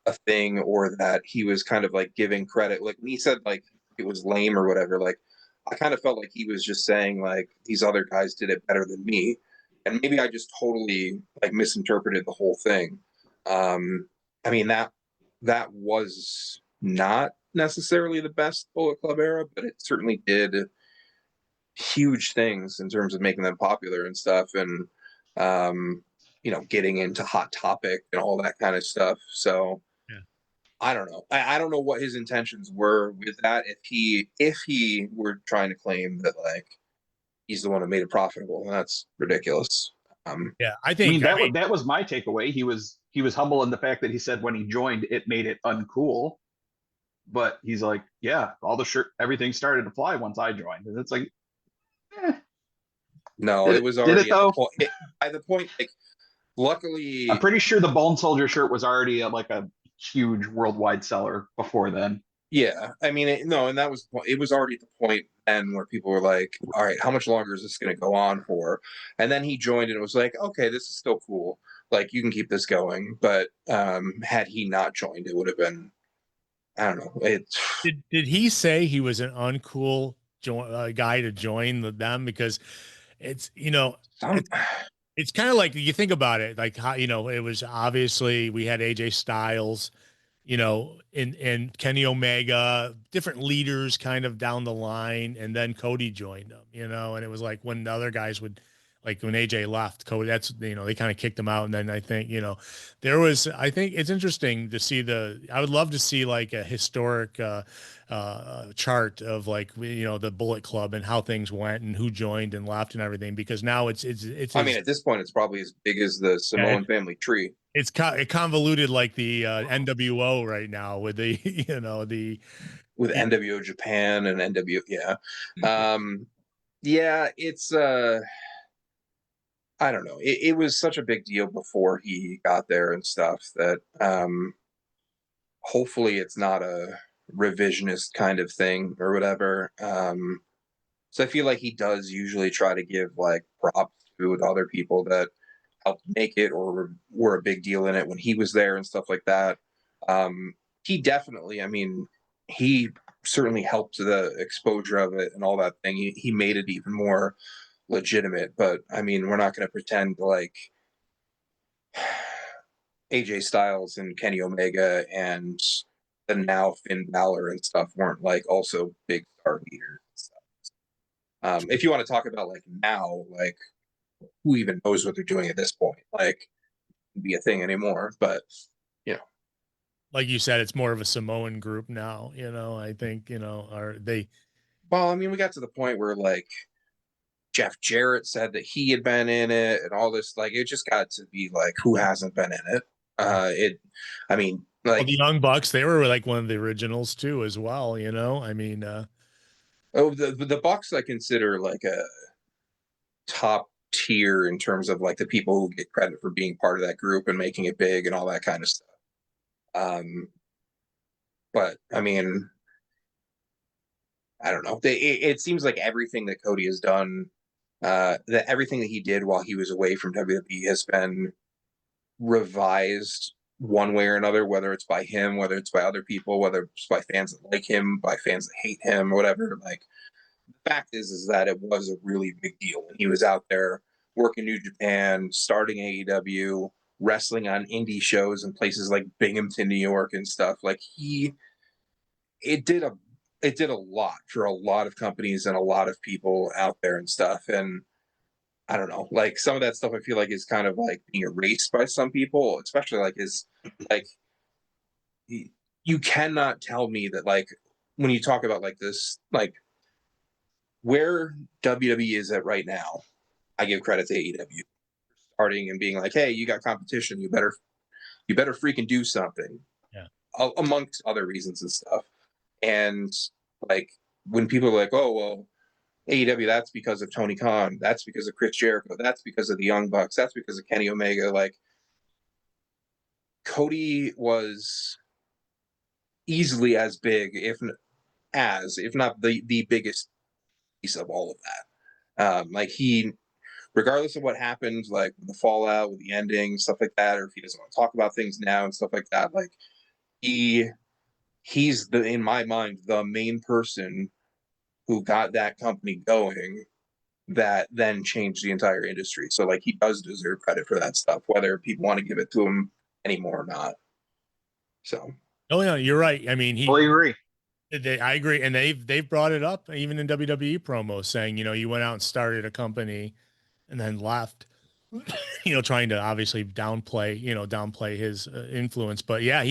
a thing, or that he was kind of like giving credit. Like, when he said like it was lame or whatever, like, I kind of felt like he was just saying like these other guys did it better than me. And maybe I just totally like misinterpreted the whole thing. I mean, that was not necessarily the best Bullet Club era, but it certainly did huge things in terms of making them popular and stuff, and getting into Hot Topic and all that kind of stuff. So
yeah.
I don't know. I don't know what his intentions were with that. If he were trying to claim that like he's the one that made it profitable, that's ridiculous.
Yeah, I
I
think
mean, that was my takeaway. He was humble in the fact that he said when he joined, it made it uncool. But he's like, yeah, everything started to fly once I joined, and it's like,
no, it was
did
already
it though?
At the point, like, luckily,
I'm pretty sure the Bone Soldier shirt was already like a huge worldwide seller before then.
yeah. I mean, and that was it was already at the point then where people were like, all right, how much longer is this going to go on for? And then he joined, and it was like, okay, this is still cool. Like, you can keep this going. But had he not joined, it would have been, I don't know.
Did he say he was an uncool guy to join them? Because it's, you know, it's kind of like you think about it, like how, you know, it was obviously we had AJ Styles, you know, and Kenny Omega, different leaders kind of down the line, and then Cody joined them, you know, and it was like when the other guys would like when AJ left, Cody, that's, you know, they kind of kicked him out. And then I think, you know, I think it's interesting to see I would love to see like a historic chart of like, you know, the Bullet Club and how things went and who joined and left and everything, because now it's
I mean, at this point, it's probably as big as the Samoan family tree.
it's convoluted like the NWO right now with the, you know,
With NWO Japan and NWO, yeah. Yeah, it's I don't know. It was such a big deal before he got there and stuff that hopefully it's not a revisionist kind of thing or whatever. So I feel like he does usually try to give like props to other people that helped make it or were a big deal in it when he was there and stuff like that. He definitely, I mean, he certainly helped the exposure of it and all that thing. He made it even more legitimate, but I mean, we're not going to pretend like AJ Styles and Kenny Omega and the now Finn Balor and stuff weren't like also big star leaders and stuff. If you want to talk about like now, like who even knows what they're doing at this point? Like, be a thing anymore, but you know,
like you said, it's more of a Samoan group now, you know. I think, you know,
well, I mean, we got to the point where like Jeff Jarrett said that he had been in it and all this, like it just got to be like who hasn't been in it. I mean, like
the Young Bucks, they were like one of the originals too as well, you know. I mean,
the Bucks I consider like a top tier in terms of like the people who get credit for being part of that group and making it big and all that kind of stuff. But I mean, I don't know. It seems like everything that Cody has done, that everything that he did while he was away from WWE has been revised one way or another, whether it's by him, whether it's by other people, whether it's by fans that like him, by fans that hate him, or whatever. Like the fact is that it was a really big deal. And he was out there working New Japan, starting AEW, wrestling on indie shows in places like Binghamton, New York and stuff. Like it did a lot for a lot of companies and a lot of people out there and stuff. And I don't know, like some of that stuff I feel like is kind of like being erased by some people, especially like you cannot tell me that like when you talk about like this, like where WWE is at right now, I give credit to AEW starting and being like, hey, you got competition, you better freaking do something.
Yeah.
Amongst other reasons and stuff. And like when people are like, oh well, AEW, that's because of Tony Khan, that's because of Chris Jericho, that's because of the Young Bucks, that's because of Kenny Omega. Like Cody was easily as big, if not the biggest piece of all of that. Like he, regardless of what happened, like the fallout with the ending, stuff like that, or if he doesn't want to talk about things now and stuff like that, like he's in my mind, the main person who got that company going that then changed the entire industry. So like he does deserve credit for that stuff, whether people want to give it to him anymore or not. So
oh yeah, you're right. I mean,
I agree.
I agree, and they've brought it up even in WWE promos, saying, you know, you went out and started a company and then left, you know, trying to obviously downplay his influence. But yeah,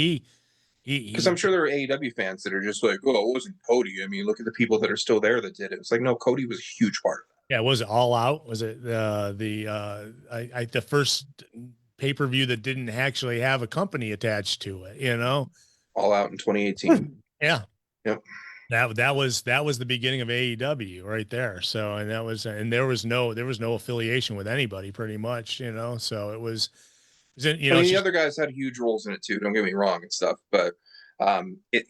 because I'm sure there are AEW fans that are just like, oh, it wasn't Cody. I mean, look at the people that are still there that did it. It's like, no, Cody was a huge part of that.
Yeah, was it All Out? Was it the first pay-per-view that didn't actually have a company attached to it, you know?
All Out in 2018.
Yeah.
Yep.
That was the beginning of AEW right there. So, and there was no affiliation with anybody pretty much, you know. So it was, you know,
I mean, the other guys had huge roles in it too. Don't get me wrong and stuff, but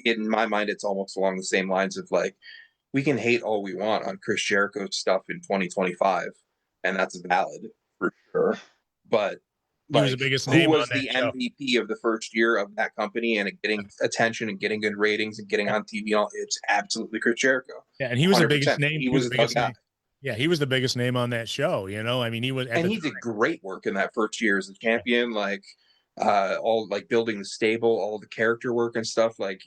in my mind, it's almost along the same lines of like, we can hate all we want on Chris Jericho's stuff in 2025, and that's valid for sure. But
he was the biggest
who
name
was
on that
the
show.
MVP of the first year of that company and getting attention and getting good ratings and getting on TV? It's absolutely Chris Jericho.
Yeah, and he was the
100%.
biggest name.
He was the biggest guy.
Yeah, he was the biggest name on that show. You know, I mean, he was,
and he did great work in that first year as a champion. Like all like building the stable, all the character work and stuff. Like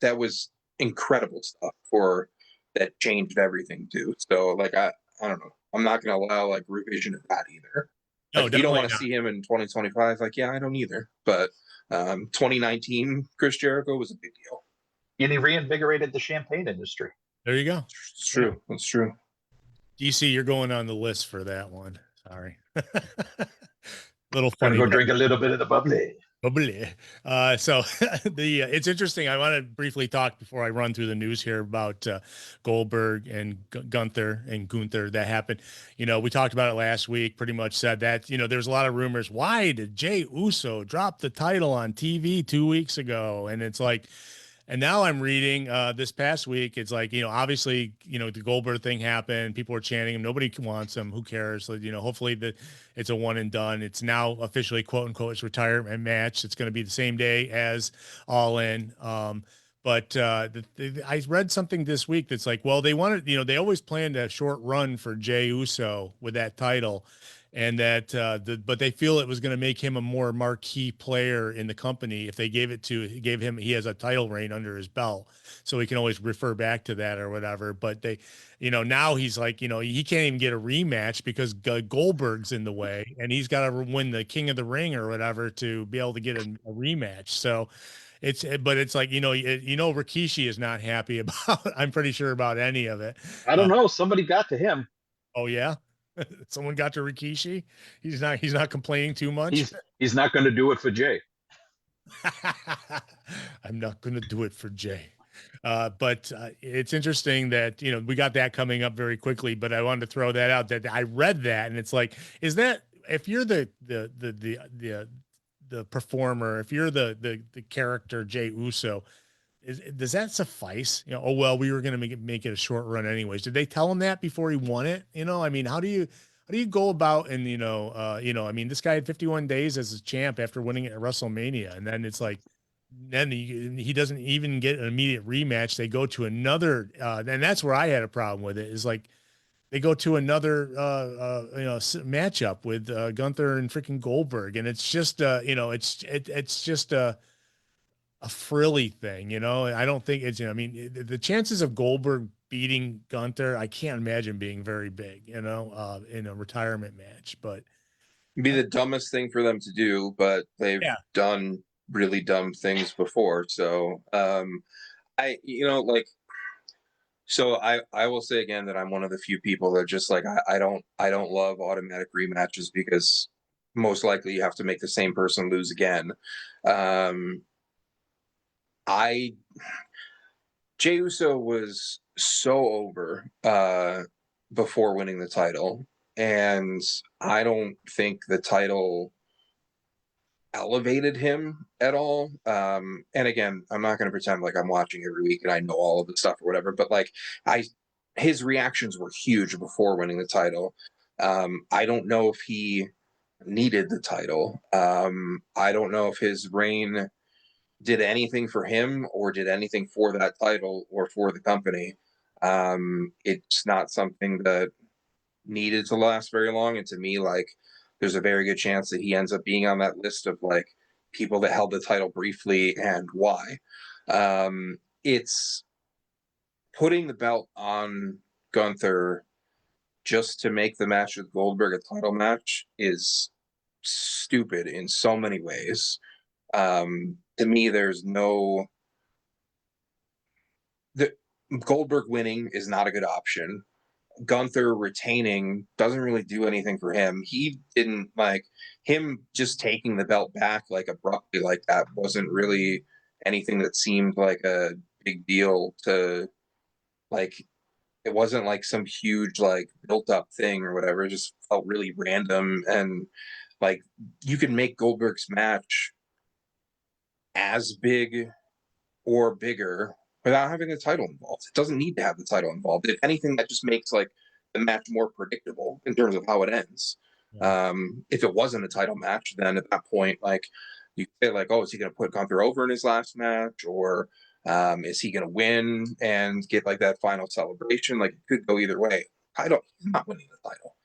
that was incredible stuff for that changed everything too. So like I don't know. I'm not going to allow like revision of that either.
No,
Like, if you don't
definitely
want to
not.
see him in 2025, like, yeah, I don't either. But 2019 Chris Jericho was a big deal.
And he reinvigorated the champagne industry.
There you go.
It's true. That's true.
DC, you're going on the list for that one. Sorry. Little
Gonna
funny.
go drink a little bit of the bubbly.
Bubbly. So it's interesting. I want to briefly talk before I run through the news here about Goldberg and Gunther that happened. You know, we talked about it last week, pretty much said that, you know, there's a lot of rumors. Why did Jey Uso drop the title on TV 2 weeks ago? And it's like, and now I'm reading this past week, it's like, you know, obviously, you know, the Goldberg thing happened. People are chanting him. Nobody wants him. Who cares? So, you know, hopefully it's a one and done. It's now officially, quote unquote, his retirement match. It's going to be the same day as All In. But I read something this week that's like, well, they wanted, you know, they always planned a short run for Jey Uso with that title. And that, but they feel it was going to make him a more marquee player in the company if they gave him, he has a title reign under his belt, so he can always refer back to that or whatever. But they, you know, now he's like, you know, he can't even get a rematch because Goldberg's in the way, and he's got to win the King of the Ring or whatever to be able to get a rematch. So but it's like, you know, Rikishi is not happy about, I'm pretty sure, about any of it.
I don't know. Somebody got to him.
Oh yeah. Someone got to Rikishi. He's not complaining too much.
He's not going to do it for Jay.
I'm not going to do it for Jay. But it's interesting that, you know, we got that coming up very quickly, but I wanted to throw that out, that I read that, and it's like, is that, if you're the performer, if you're the character Jey Uso, does that suffice? You know, oh, well, we were going to make it a short run anyways. Did they tell him that before he won it? You know, I mean, how do you go about, and, you know, I mean, this guy had 51 days as a champ after winning it at WrestleMania. And then it's like, then he doesn't even get an immediate rematch. They go to another, and that's where I had a problem with it, is like, they go to another, matchup with Gunther and freaking Goldberg. And it's just, you know, it's just a frilly thing, you know. I don't think it's, you know, I mean, the chances of Goldberg beating Gunther, I can't imagine being very big, you know, in a retirement match. But
It'd be the dumbest thing for them to do, but they've done really dumb things before. So I will say again that I'm one of the few people that just like, I don't love automatic rematches, because most likely you have to make the same person lose again. Jey Uso was so over before winning the title, and I don't think the title elevated him at all. And again, I'm not going to pretend like I'm watching every week and I know all of the stuff or whatever, but like, his reactions were huge before winning the title. I don't know if he needed the title. I don't know if his reign did anything for him or did anything for that title or for the company. It's not something that needed to last very long. And to me, like, there's a very good chance that he ends up being on that list of like people that held the title briefly and why. It's putting the belt on Gunther just to make the match with Goldberg a title match is stupid in so many ways. To me, there's no, the Goldberg winning is not a good option. Gunther retaining doesn't really do anything for him. He didn't, like, him just taking the belt back like abruptly like that wasn't really anything that seemed like a big deal to, like, it wasn't like some huge like built up thing or whatever. It just felt really random. And like, you can make Goldberg's match as big or bigger without having the title involved. It doesn't need to have the title involved. If anything, that just makes like the match more predictable in terms of how it ends. If it wasn't a title match, then at that point, like, you say like, oh, is he going to put Gunther over in his last match, or is he going to win and get like that final celebration? Like, it could go either way. He's not winning the title.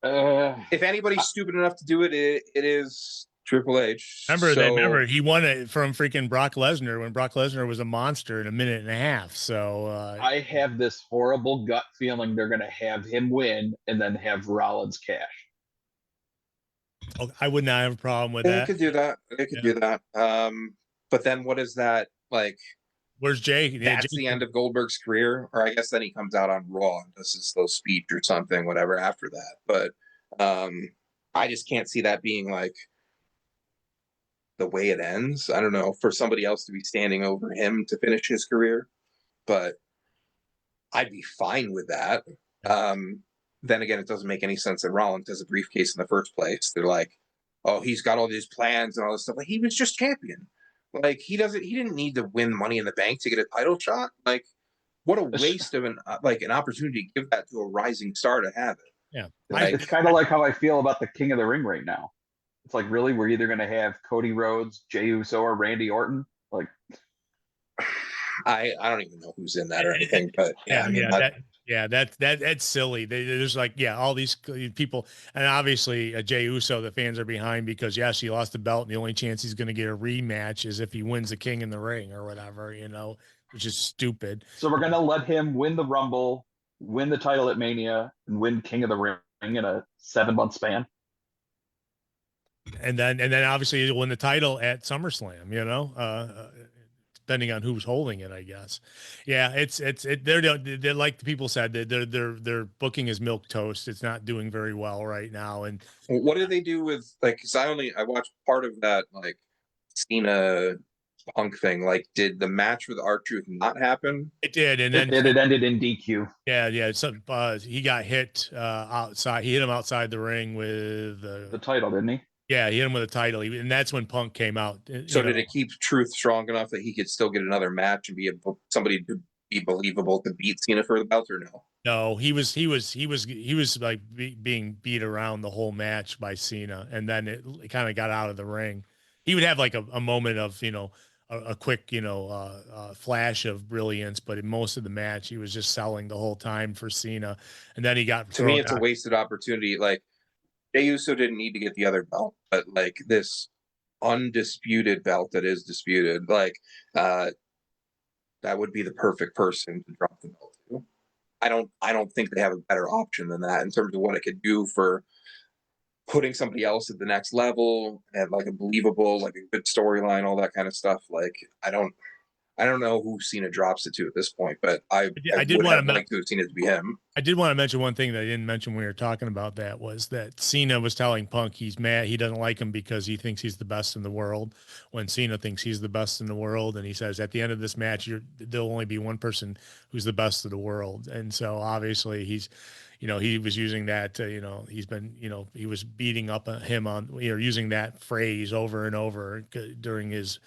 No.
If anybody's stupid enough to do it, it is Triple H.
Remember he won it from freaking Brock Lesnar when Brock Lesnar was a monster in a minute and a half. So
I have this horrible gut feeling they're gonna have him win and then have Rollins cash.
I would not have a problem with
They
that.
could do that. They could
Yeah.
do that. But then what is that like?
Where's Jay? Yeah,
That's
Jay-
the end of Goldberg's career, or I guess then he comes out on Raw and does his little speech or something, whatever after that. But I just can't see that being like the way it ends. I don't know, for somebody else to be standing over him to finish his career, but I'd be fine with that. Then again, it doesn't make any sense that Rollins has a briefcase in the first place. They're like, oh, he's got all these plans and all this stuff. Like, he was just champion. Like, he didn't need to win Money in the Bank to get a title shot. Like, what a waste of an opportunity to give that to a rising star to have it.
Yeah.
Like,
It's kind of like how I feel about the King of the Ring right now. It's like, really, we're either gonna have Cody Rhodes, Jey Uso, or Randy Orton. Like,
I don't even know who's in that or anything, but yeah, I mean,
that's silly. There's like, yeah, all these people, and obviously Jey Uso, the fans are behind because yes, he lost the belt, and the only chance he's going to get a rematch is if he wins the King in the Ring or whatever, which is stupid.
so we're gonna let him win the Rumble, win the title at Mania, and win King of the Ring in a 7-month span.
And then obviously he'll win the title at SummerSlam, depending on who's holding it, I guess. Yeah, they're like the people said, their booking is milk toast. It's not doing very well right now. And
what did they do with like? Because I watched part of that like Cena Punk thing. Like, did the match with R-Truth not happen?
it did, and then
It ended in DQ.
yeah. So he got hit outside. He hit him outside the ring with
The title, didn't he?
yeah, he hit him with a title, and that's when Punk came out.
So did it keep Truth strong enough that he could still get another match and be somebody to be believable to beat Cena for the belt, or no?
No, he was like being beat around the whole match by Cena, and then it kind of got out of the ring. He would have like a moment of a quick flash of brilliance, but in most of the match he was just selling the whole time for Cena, and then he got
To me, it's a wasted opportunity. Like, Jey Uso didn't need to get the other belt, but like this undisputed belt that is disputed, like that would be the perfect person to drop the belt to. I don't think they have a better option than that in terms of what it could do for putting somebody else at the next level and like a believable, like a good storyline, all that kind of stuff. Like, I don't know who Cena drops it to at this point, but I
did
would
want
have
to
liked to have seen it to be him.
I did want to mention one thing that I didn't mention when we were talking about that was that Cena was telling Punk he's mad. He doesn't like him because he thinks he's the best in the world when Cena thinks he's the best in the world. And he says at the end of this match, there'll only be one person who's the best of the world. And so obviously he's, he was using that, he's been, he was beating up him on, using that phrase over and over during his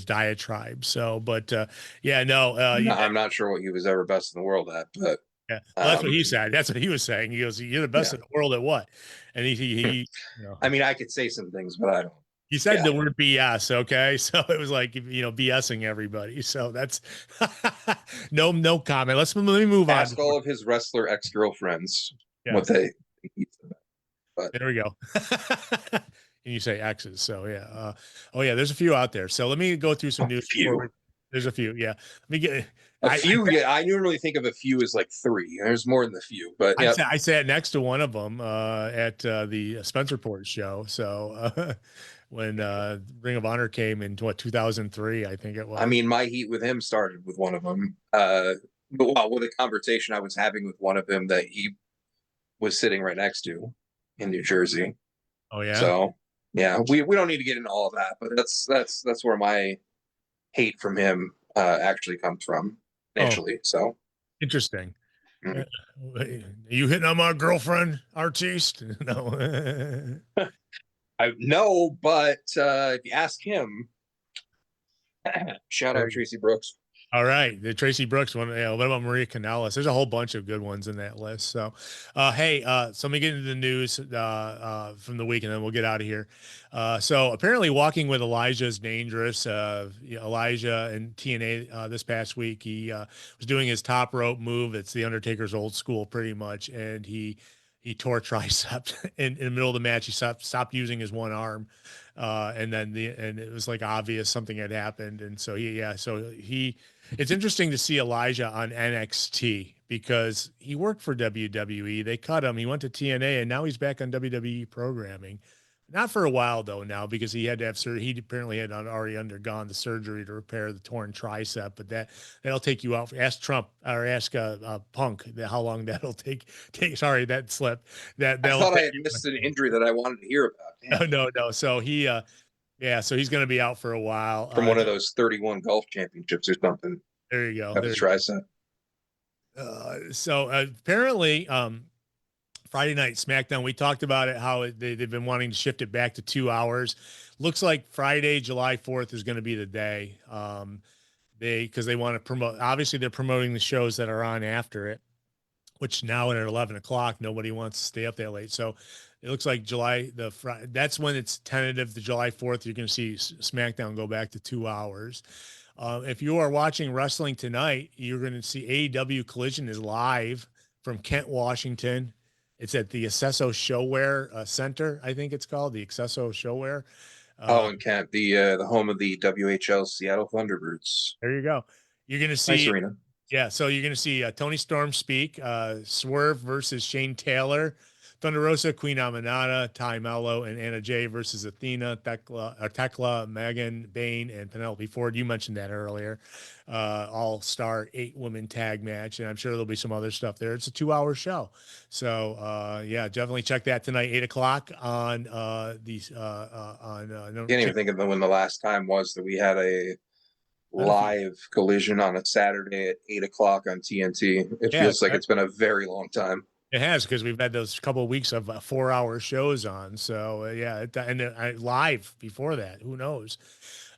diatribe. So, but
I'm not sure what he was ever best in the world at, but
yeah, well, that's what he said. That's what he was saying. He goes, "You're the best in the world at what?" And he
I mean, I could say some things, but I don't.
He said the word BS. Okay, so it was like BSing everybody. So that's no comment. Let me move on.
Ask all of his wrestler ex-girlfriends what they think. But
there we go. And you say exes. So yeah. There's a few out there. So let me go through some news. There's a few. Yeah. Let me get
a few. I normally think of a few as like 3. There's more than the few, but yeah.
I sat next to one of them at the Spencer Port show. So when Ring of Honor came in 2003, I think it was.
I mean, my heat with him started with one of them. With a conversation I was having with one of them that he was sitting right next to in New Jersey.
Oh yeah.
So yeah, we don't need to get into all of that, but that's where my hate from him actually comes from initially. So
interesting. Are you hitting on my girlfriend, artiste? No.
I know, but if you ask him, shout out Tracy Brooks.
All right, the Tracy Brooks one. Yeah, what about Maria Kanellis? There's a whole bunch of good ones in that list. So, so let me get into the news from the week, and then we'll get out of here. So apparently, Walking with Elijah is dangerous. Elijah and TNA this past week, he was doing his top rope move. It's the Undertaker's old school, pretty much, and he he tore tricep in the middle of the match. He stopped using his one arm. And it was like obvious something had happened. And so it's interesting to see Elijah on NXT because he worked for WWE. They cut him. He went to TNA and now he's back on WWE programming. Not for a while though now because he had to have surgery. He apparently had already undergone the surgery to repair the torn tricep, but that'll take you out. Ask Trump or ask Punk how long that'll take. Sorry, that slipped.
I thought I had missed an injury that I wanted to hear about. Damn.
No. So so he's going to be out for a while
From one of those 31 golf championships or something.
There you go.
Have his tricep.
So apparently, Friday night SmackDown, we talked about it, how they've been wanting to shift it back to 2 hours. Looks like Friday, July 4th is going to be the day. Because they want to promote, obviously they're promoting the shows that are on after it, which now at 11 o'clock, nobody wants to stay up that late. So it looks like that's when it's tentative. The July 4th, you're going to see SmackDown go back to 2 hours. If you are watching wrestling tonight, you're going to see AEW Collision is live from Kent, Washington. It's at the Accesso Showwear Center, I think it's called, the Accesso Showwear.
In Kent, the home of the WHL Seattle Thunderbirds.
There you go. You're going to see,
nice arena.
Yeah, so you're going to see Tony Storm speak, Swerve versus Shane Taylor, Thunder Rosa, Queen Aminata, Ty Mello, and Anna Jay versus Athena, Tekla, Megan, Bane, and Penelope Ford. You mentioned that earlier. All-star 8-woman tag match, and I'm sure there'll be some other stuff there. It's a 2-hour show. So, definitely check that tonight, 8 o'clock on
Can't even think of when the last time was that we had a live Collision on a Saturday at 8 o'clock on TNT. It feels like it's been a very long time.
It has, because we've had those couple of weeks of 4-hour shows on. So live before that, who knows?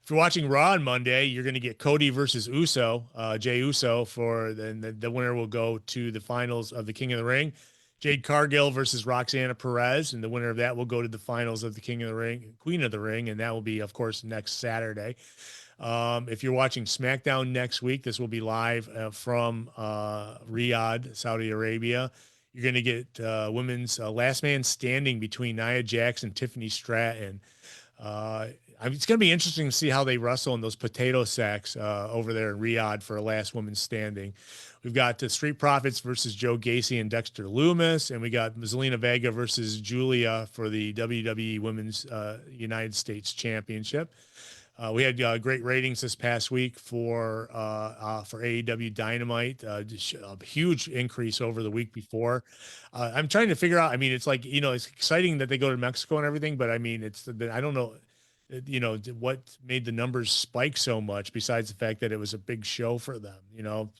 If you're watching Raw on Monday, you're going to get Cody versus Uso, Jey Uso, the winner will go to the finals of the King of the Ring. Jade Cargill versus Roxanna Perez, and the winner of that will go to the finals of the King of the Ring, Queen of the Ring, and that will be, of course, next Saturday. If you're watching SmackDown next week, this will be live from Riyadh, Saudi Arabia. You're going to get women's last man standing between Nia Jax and Tiffany Stratton. It's going to be interesting to see how they wrestle in those potato sacks over there in Riyadh for a last woman standing. We've got the Street Profits versus Joe Gacy and Dexter Loomis, and we got Zelina Vega versus Julia for the WWE Women's United States Championship. We had great ratings this past week for AEW Dynamite, a huge increase over the week before. I'm trying to figure out, I mean, it's like, it's exciting that they go to Mexico and everything, but I mean, I don't know, what made the numbers spike so much besides the fact that it was a big show for them.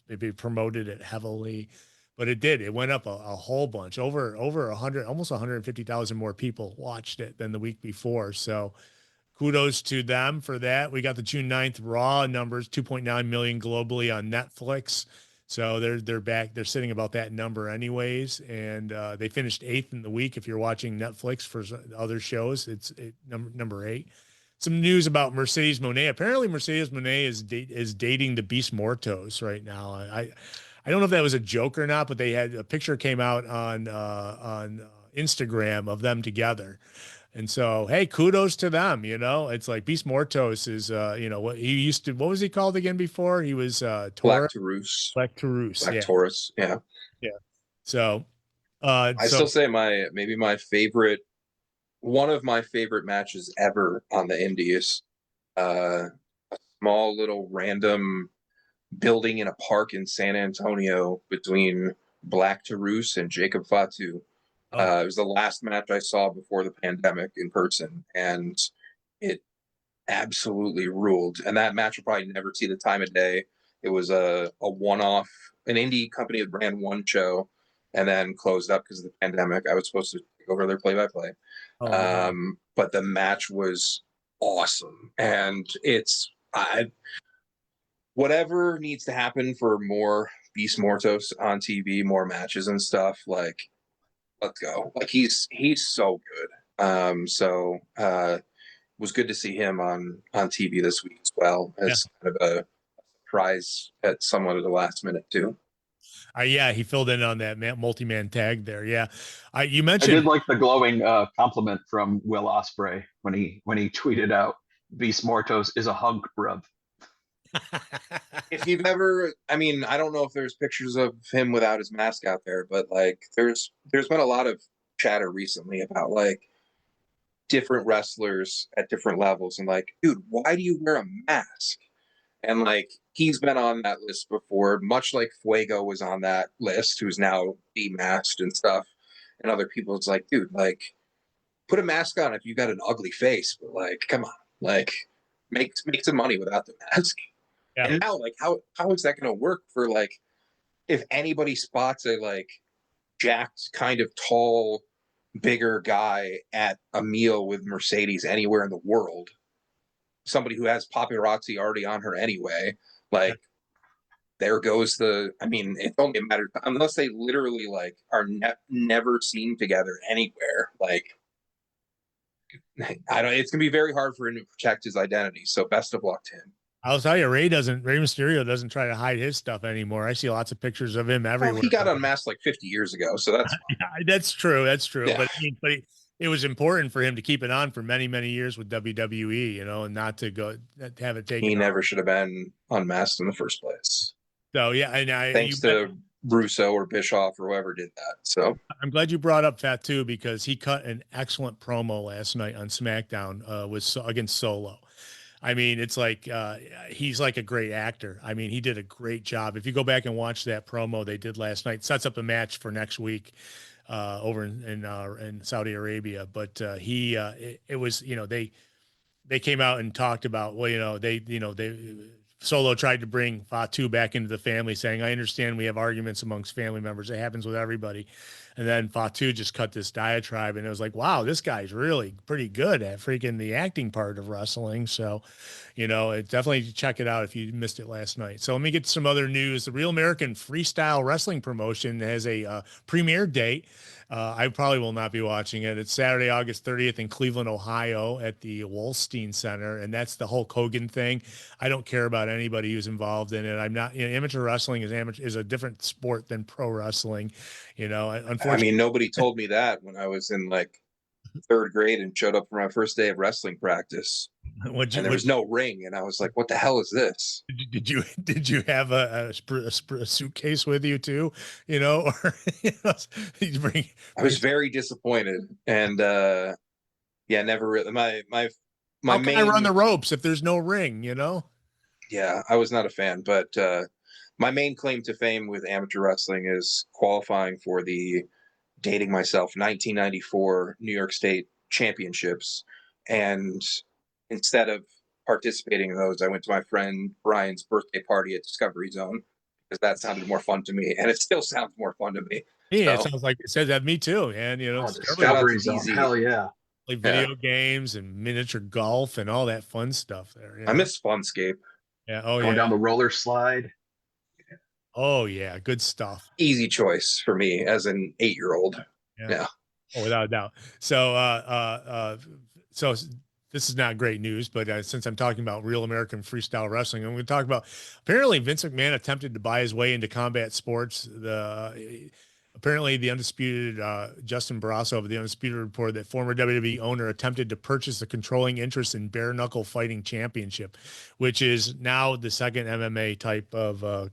They promoted it heavily, but it did. It went up a whole bunch, over 100, almost 150,000 more people watched it than the week before. So kudos to them for that. We got the June 9th Raw numbers, 2.9 million globally on Netflix. So they're back. They're sitting about that number anyways. And they finished 8th in the week. If you're watching Netflix for other shows, it's number 8. Some news about Mercedes Moné. Apparently Mercedes Moné is dating the Beast Mortos right now. I don't know if that was a joke or not, but they had a picture came out on Instagram of them together. And so, hey, kudos to them. It's like Beast Mortos is, what was he called again before? He was
Black Taurus.
Black Taurus.
Black Taurus. Yeah.
Yeah. So,
I still say one of my favorite matches ever on the Indies, a small little random building in a park in San Antonio between Black Taurus and Jacob Fatu. It was the last match I saw before the pandemic in person, and it absolutely ruled. And that match will probably never see the time of day. It was a one-off, an indie company that ran one show and then closed up because of the pandemic. I was supposed to take over their play-by-play. But the match was awesome. And whatever needs to happen for more Beast Mortos on TV, more matches and stuff, like, let's go. Like, he's so good. Was good to see him on TV this week as well as kind of a surprise at somewhat at the last minute too.
Yeah, he filled in on that multi-man tag there. Yeah. You
I
mentioned
did like the glowing compliment from Will Ospreay when he tweeted out Beast Mortos is a hunk, bruv.
If you've ever, I mean, I don't know if there's pictures of him without his mask out there, but like there's been a lot of chatter recently about like different wrestlers at different levels and like, dude, why do you wear a mask? And like he's been on that list before, much like Fuego was on that list, who's now demasked and stuff. And other people, it's like, dude, like put a mask on if you got an ugly face, but like, come on, like make some money without the mask.
Yeah.
And now, like, how is that going to work for like if anybody spots a like jacked, kind of tall, bigger guy at a meal with Mercedes anywhere in the world, somebody who has paparazzi already on her anyway, like there goes the. I mean, it's only a matter unless they literally like are never seen together anywhere. Like, I don't. It's gonna be very hard for him to protect his identity. So best of luck to him.
I'll tell you, Rey Mysterio doesn't try to hide his stuff anymore. I see lots of pictures of him everywhere.
Well, he got unmasked like 50 years ago, so that's
That's true. That's true.
Yeah.
But I mean, it was important for him to keep it on for many, many years with WWE, you know, and not to have it taken.
he
off.
never should have been unmasked in the first place.
So yeah, and
Thanks to Russo or Bischoff or whoever did that. So
I'm glad you brought up Fatu because he cut an excellent promo last night on SmackDown against Solo. I mean, it's like he's like a great actor. I mean, he did a great job. If you go back and watch that promo they did last night, sets up a match for next week over in Saudi Arabia. But it was, you know, they came out and talked about, well, they Solo tried to bring Fatu back into the family, saying, I understand we have arguments amongst family members. It happens with everybody. And then Fatu just cut this diatribe, and it was like, wow, this guy's really pretty good at freaking the acting part of wrestling. So, definitely check it out if you missed it last night. So let me get to some other news. The Real American Freestyle Wrestling Promotion has a premiere date. I probably will not be watching it. It's Saturday, August 30th in Cleveland, Ohio at the Wolstein Center. And that's the Hulk Hogan thing. I don't care about anybody who's involved in it. I'm not, amateur wrestling is a different sport than pro wrestling. Unfortunately,
I mean, nobody told me that when I was in like third grade and showed up for my first day of wrestling practice. And there was no ring, and I was like, "What the hell is this?"
Did you have a suitcase with you too? Or you bring.
I was very disappointed, and never really. My
How
main.
can I run the ropes if there's no ring?
Yeah, I was not a fan, but my main claim to fame with amateur wrestling is qualifying for the dating myself 1994 New York State Championships, and instead of participating in those, I went to my friend Brian's birthday party at Discovery Zone because that sounded more fun to me, and it still sounds more fun to me.
Yeah,
So,
it sounds like it says that me too, and
Discovery Zone,
easy.
hell yeah.
like video games and miniature golf and all that fun stuff there.
I miss Funscape.
Yeah. Oh
Going
yeah.
down the roller slide.
Oh yeah. Good stuff.
Easy choice for me as an 8-year-old. Yeah.
Oh, without a doubt. So, so this is not great news, but since I'm talking about Real American Freestyle Wrestling, I'm going to talk about apparently Vince McMahon attempted to buy his way into combat sports. Apparently the undisputed Justin Barrasso of the Undisputed reported that former WWE owner attempted to purchase the controlling interest in Bare Knuckle Fighting Championship, which is now the second MMA type of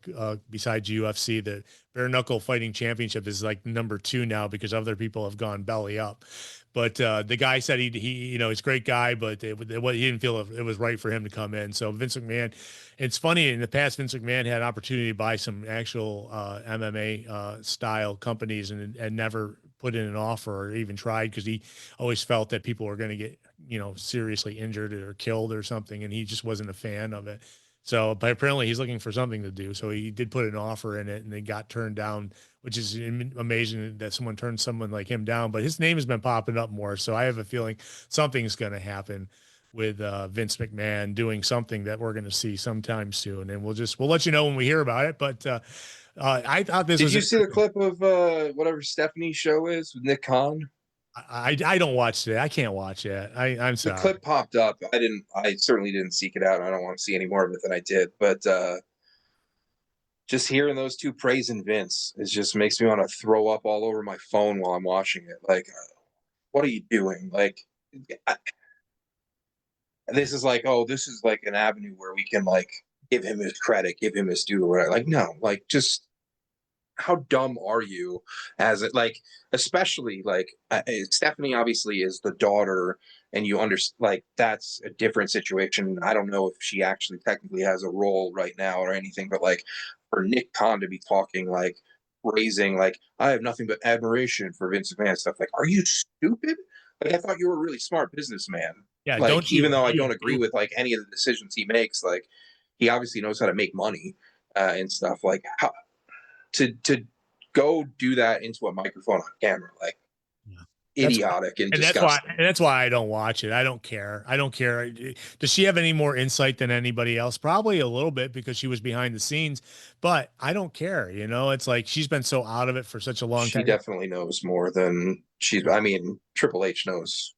besides UFC. The Bare Knuckle Fighting Championship is like number 2 now because other people have gone belly up. But the guy said he he's a great guy, but he didn't feel it was right for him to come in. So Vince McMahon, it's funny, in the past, Vince McMahon had an opportunity to buy some actual MMA style companies and never put in an offer or even tried because he always felt that people were going to get, seriously injured or killed or something. And he just wasn't a fan of it. So, but apparently he's looking for something to do. So he did put an offer in it and they got turned down, which is amazing that someone turned someone like him down, but his name has been popping up more. So I have a feeling something's going to happen with Vince McMahon doing something that we're going to see sometime soon. And we'll let you know when we hear about it. But I thought this was.
Did you see the clip of whatever Stephanie's show is with Nick Khan?
I don't watch that. I can't watch that. I'm sorry.
The clip popped up. I certainly didn't seek it out. I don't want to see any more of it than I did, but just hearing those two praising Vince, it just makes me want to throw up all over my phone while I'm watching it. Like, what are you doing? Like, I, this is like, oh, this is like an avenue where we can like give him his credit, give him his due, or whatever. Like, no, like just how dumb are you as it like, especially like Stephanie obviously is the daughter, and you understand like that's a different situation. I don't know if she actually technically has a role right now or anything, but like for Nick Khan to be talking like raising like I have nothing but admiration for Vince McMahon stuff. Like, are you stupid? Like, I thought you were a really smart businessman.
Yeah,
Like,
don't you
even though I don't
agree
agree with like any of the decisions he makes, like he obviously knows how to make money and stuff. Like, how to go do that into a microphone on camera, like
That's-
idiotic and
and
disgusting.
that's why I don't watch it. I don't care. I don't care. Does she have any more insight than anybody else? Probably a little bit because she was behind the scenes, but I don't care. You know, it's like she's been so out of it for such a long
She
time.
definitely knows more than she's. I mean, Triple H knows.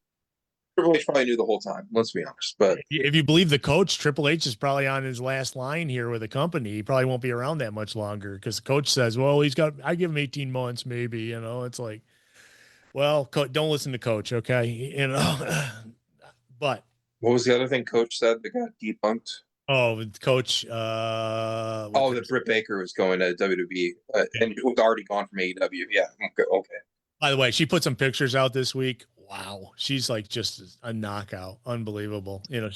Triple H probably knew the whole time. Let's be honest. But
If you believe the coach, Triple H is probably on his last line here with the company. He probably won't be around that much longer because the coach says, well, I give him 18 months, maybe, you know, it's like, well, don't listen to coach. Okay. You know, but,
what was the other thing Coach said that got debunked?
oh, coach,
Oh, that Britt Baker was going to WWE and it was already gone from AEW. Yeah. Okay.
by the way, she put some pictures out this week. Wow. She's like just a knockout. Unbelievable. You know,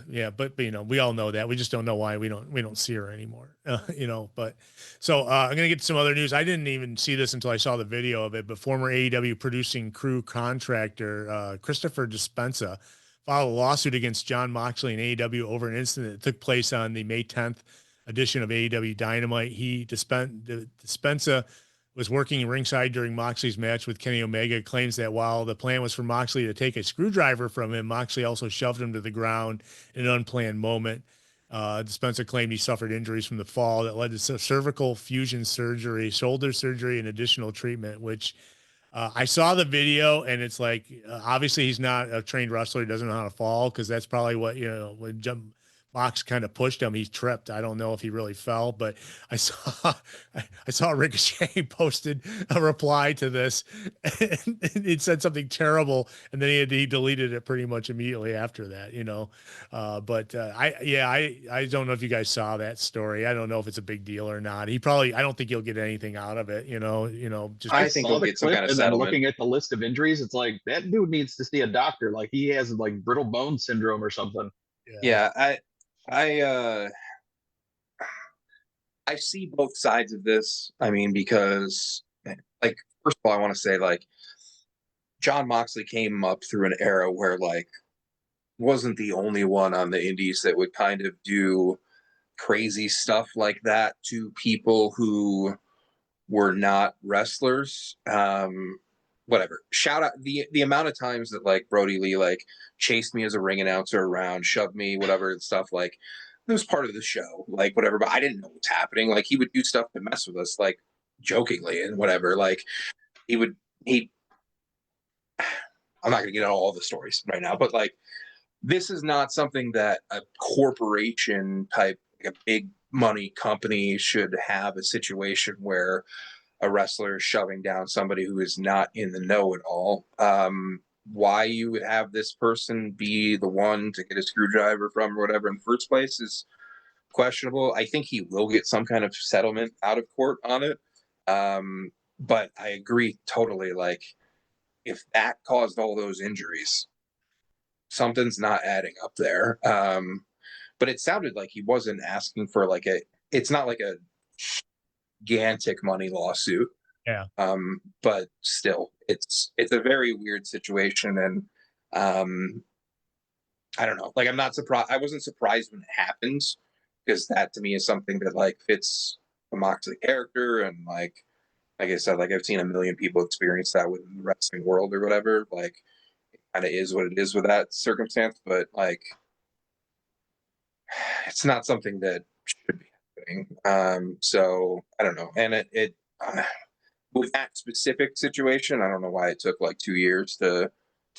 yeah, but you know, we all know that. We just don't know why we don't see her anymore. You know, but so I'm gonna get to some other news. I didn't even see this until I saw the video of it. But former AEW producing crew contractor Christopher Dispenza filed a lawsuit against John Moxley and AEW over an incident that took place on the May 10th edition of AEW Dynamite. Dispenza was working ringside during Moxley's match with Kenny Omega, claims that while the plan was for Moxley to take a screwdriver from him, Moxley also shoved him to the ground in an unplanned moment. Dispenza claimed he suffered injuries from the fall that led to cervical fusion surgery, shoulder surgery, and additional treatment, which I saw the video, and it's like, obviously he's not a trained wrestler. He doesn't know how to fall because that's probably what, you know, when Mox kind of pushed him, he tripped. I don't know if he really fell, but I saw Ricochet posted a reply to this, and it said something terrible, and then he deleted it pretty much immediately after that, you know. I don't know if you guys saw that story. I don't know if it's a big deal or not. I don't think he'll get anything out of it, you know. Just
I think he'll get some kind of
and then
settlement.
looking at the list of injuries, it's like that dude needs to see a doctor. Like he has like brittle bone syndrome or something.
Yeah, I see both sides of this. I mean, because like first of all, I want to say like John Moxley came up through an era where like wasn't the only one on the indies that would kind of do crazy stuff like that to people who were not wrestlers. Whatever. Shout out the amount of times that like Brody Lee like chased me as a ring announcer around, shoved me, whatever and stuff, like it was part of the show, like whatever, but I didn't know what's happening. Like he would do stuff to mess with us, like jokingly and whatever. Like he I'm not gonna get into all the stories right now, but like this is not something that a corporation type, like a big money company should have a situation where a wrestler shoving down somebody who is not in the know at all. Why you would have this person be the one to get a screwdriver from or whatever in the first place is questionable. I think he will get some kind of settlement out of court on it. But I agree totally. Like, if that caused all those injuries, something's not adding up there. But it sounded like he wasn't asking for like it's not like a gigantic money lawsuit.
Yeah.
But still, it's a very weird situation, and I don't know. Like, I'm not surprised. I wasn't surprised when it happens because that to me is something that like fits the Moxley character, and like I said, like I've seen a million people experience that within the wrestling world or whatever. Like, it kind of is what it is with that circumstance, but like, it's not something that should be happening. So I don't know, and it with that specific situation, I don't know why it took like 2 years to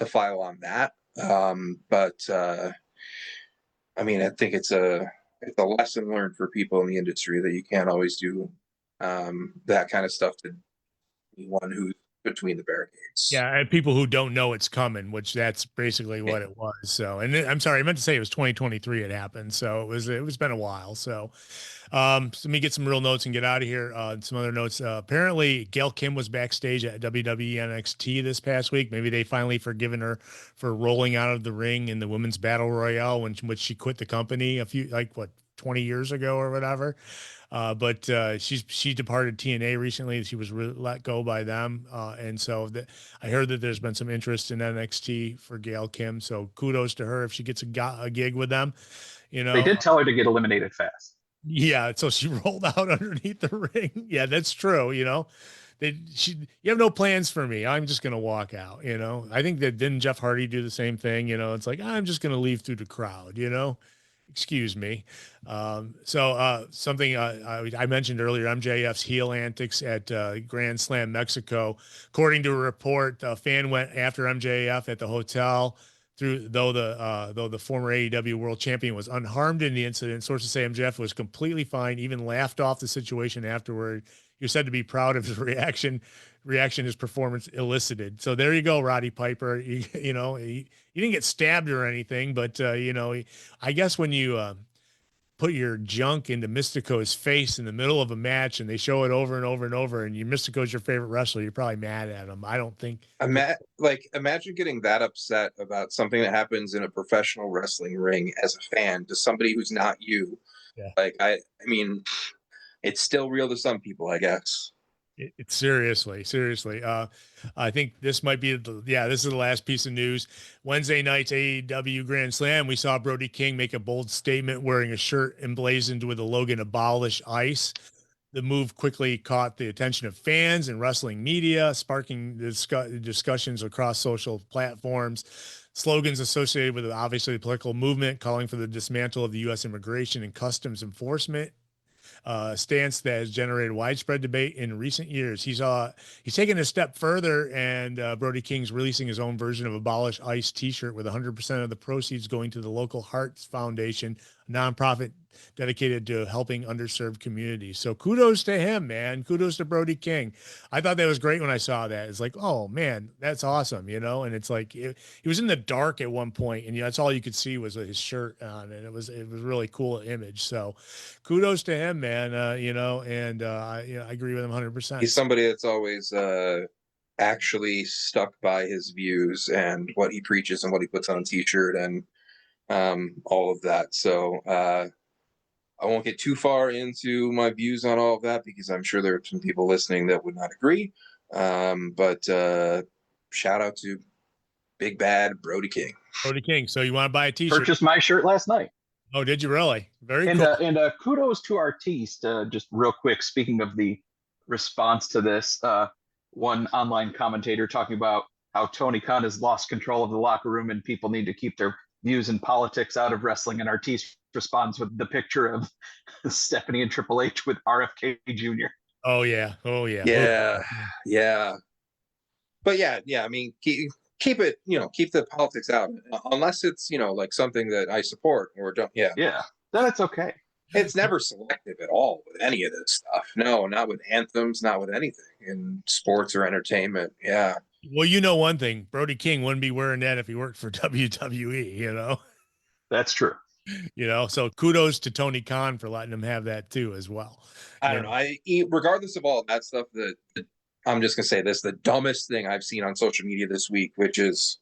file on that. But I mean, I think it's a it's a lesson learned for people in the industry that you can't always do that kind of stuff to anyone who's between the barricades.
Yeah, and people who don't know it's coming, which that's basically what it was. So, and I'm sorry, I meant to say it was 2023 it happened. So it was been a while. So, so let me get some real notes and get out of here. Some other notes. Apparently Gail Kim was backstage at WWE NXT this past week. Maybe they finally forgiven her for rolling out of the ring in the women's battle royale when which she quit the company a few, 20 years ago or whatever. But she departed TNA recently. She was let go by them, and so I heard that there's been some interest in NXT for Gail Kim. So kudos to her if she gets a gig with them. You know,
They did tell her to get eliminated fast.
yeah. So she rolled out underneath the ring. Yeah, that's true. You know, you have no plans for me. I'm just gonna walk out. You know, I think that didn't Jeff Hardy do the same thing? You know, it's like I'm just gonna leave through the crowd. You know. Excuse me. Something I mentioned earlier, MJF's heel antics at Grand Slam Mexico. According to a report, a fan went after MJF at the hotel. Though the former AEW World Champion was unharmed in the incident, sources say MJF was completely fine, even laughed off the situation afterward. You're said to be proud of his reaction his performance elicited. So there you go, Roddy Piper. You didn't get stabbed or anything, but I guess when you put your junk into Mystico's face in the middle of a match and they show it over and over and over, and Mystico's your favorite wrestler, you're probably mad at him. I don't think.
Imagine getting that upset about something that happens in a professional wrestling ring as a fan to somebody who's not you.
Yeah.
I mean, it's still real to some people, I guess.
It's seriously. I think this might be this is the last piece of news. Wednesday night's AEW Grand Slam, we saw Brody King make a bold statement wearing a shirt emblazoned with the Logan Abolish ICE. The move quickly caught the attention of fans and wrestling media, sparking discussions across social platforms. Slogans associated with obviously the political movement, calling for the dismantle of the U.S. immigration and customs enforcement stance that has generated widespread debate in recent years. He's taken a step further, and Brody King's releasing his own version of Abolish ICE t-shirt with 100% of the proceeds going to the local Hearts Foundation, a nonprofit dedicated to helping underserved communities. So kudos to him, man. Kudos to Brody King. I thought that was great when I saw that. It's like, oh man, that's awesome, and it's like he was in the dark at one point, and that's all you could see was his shirt on, and it was really cool image. So kudos to him, man. I agree with him 100%.
He's somebody that's always actually stuck by his views and what he preaches and what he puts on a t-shirt and all of that. So I won't get too far into my views on all of that because I'm sure there are some people listening that would not agree. But shout out to Big Bad Brody King.
Brody King. So you want to buy a t-shirt?
Purchased my shirt last night.
Oh, did you really? Very cool.
And kudos to Artiste. Just real quick, speaking of the response to this, one online commentator talking about how Tony Khan has lost control of the locker room and people need to keep their views and politics out of wrestling, and Artiste responds with the picture of Stephanie and Triple H with RFK Jr.
Oh yeah.
But yeah. I mean, keep it, keep the politics out, unless it's like something that I support or don't. Yeah,
then it's okay.
It's never selective at all with any of this stuff. No, not with anthems, not with anything in sports or entertainment. Yeah.
Well, one thing, Brody King wouldn't be wearing that if he worked for WWE,
That's true.
So kudos to Tony Khan for letting him have that too, as well.
I don't know. Regardless of all that stuff, I'm just going to say this, the dumbest thing I've seen on social media this week, which is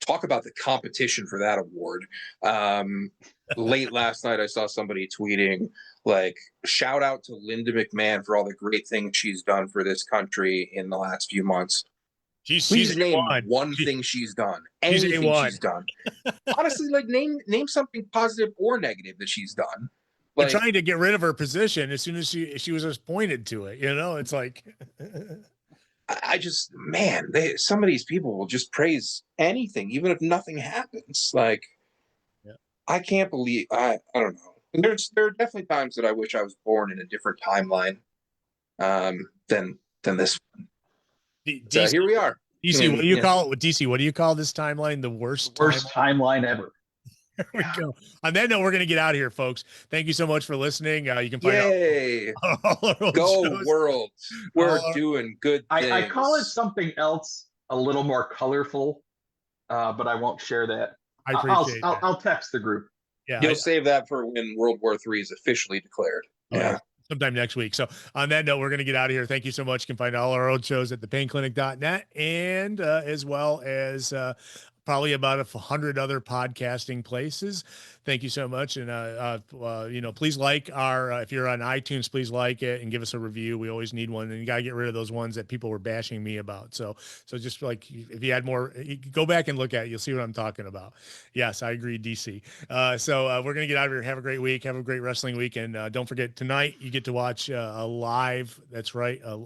talk about the competition for that award. Late last night, I saw somebody tweeting, shout out to Linda McMahon for all the great things she's done for this country in the last few months. Please name one thing she's done. Anything she's done. Honestly, name something positive or negative that she's done.
They're trying to get rid of her position as soon as she was just pointed to it. It's like
I just, man, some of these people will just praise anything, even if nothing happens. I can't believe I don't know. There are definitely times that I wish I was born in a different timeline than this one. DC, here we are.
DC, what do you call it? DC, what do you call this timeline? The worst
timeline ever.
There we go. On that note, we're going to get out of here, folks. Thank you so much for listening. You can find
Yay!
out all our old
Go
shows.
world. We're
All our-
doing good things.
I call it something else, a little more colorful, but I won't share that.
I appreciate that.
I'll text the group.
Yeah,
You'll save that for when World War III is officially declared.
yeah, sometime next week. So on that note, we're going to get out of here. Thank you so much. You can find all our old shows at thepainclinic.net and as well as probably about 100 other podcasting places. Thank you so much. And, please like our, if you're on iTunes, please like it and give us a review. We always need one. And you got to get rid of those ones that people were bashing me about. So just like, if you had more, go back and look at it, you'll see what I'm talking about. Yes, I agree, DC. We're going to get out of here. Have a great week. Have a great wrestling week. And don't forget, tonight you get to watch a live, that's right, a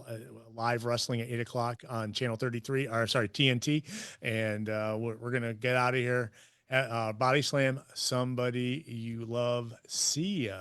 live wrestling at 8:00 on channel 33, or sorry, TNT. And we're going to get out of here. Body Slam, somebody you love. See ya.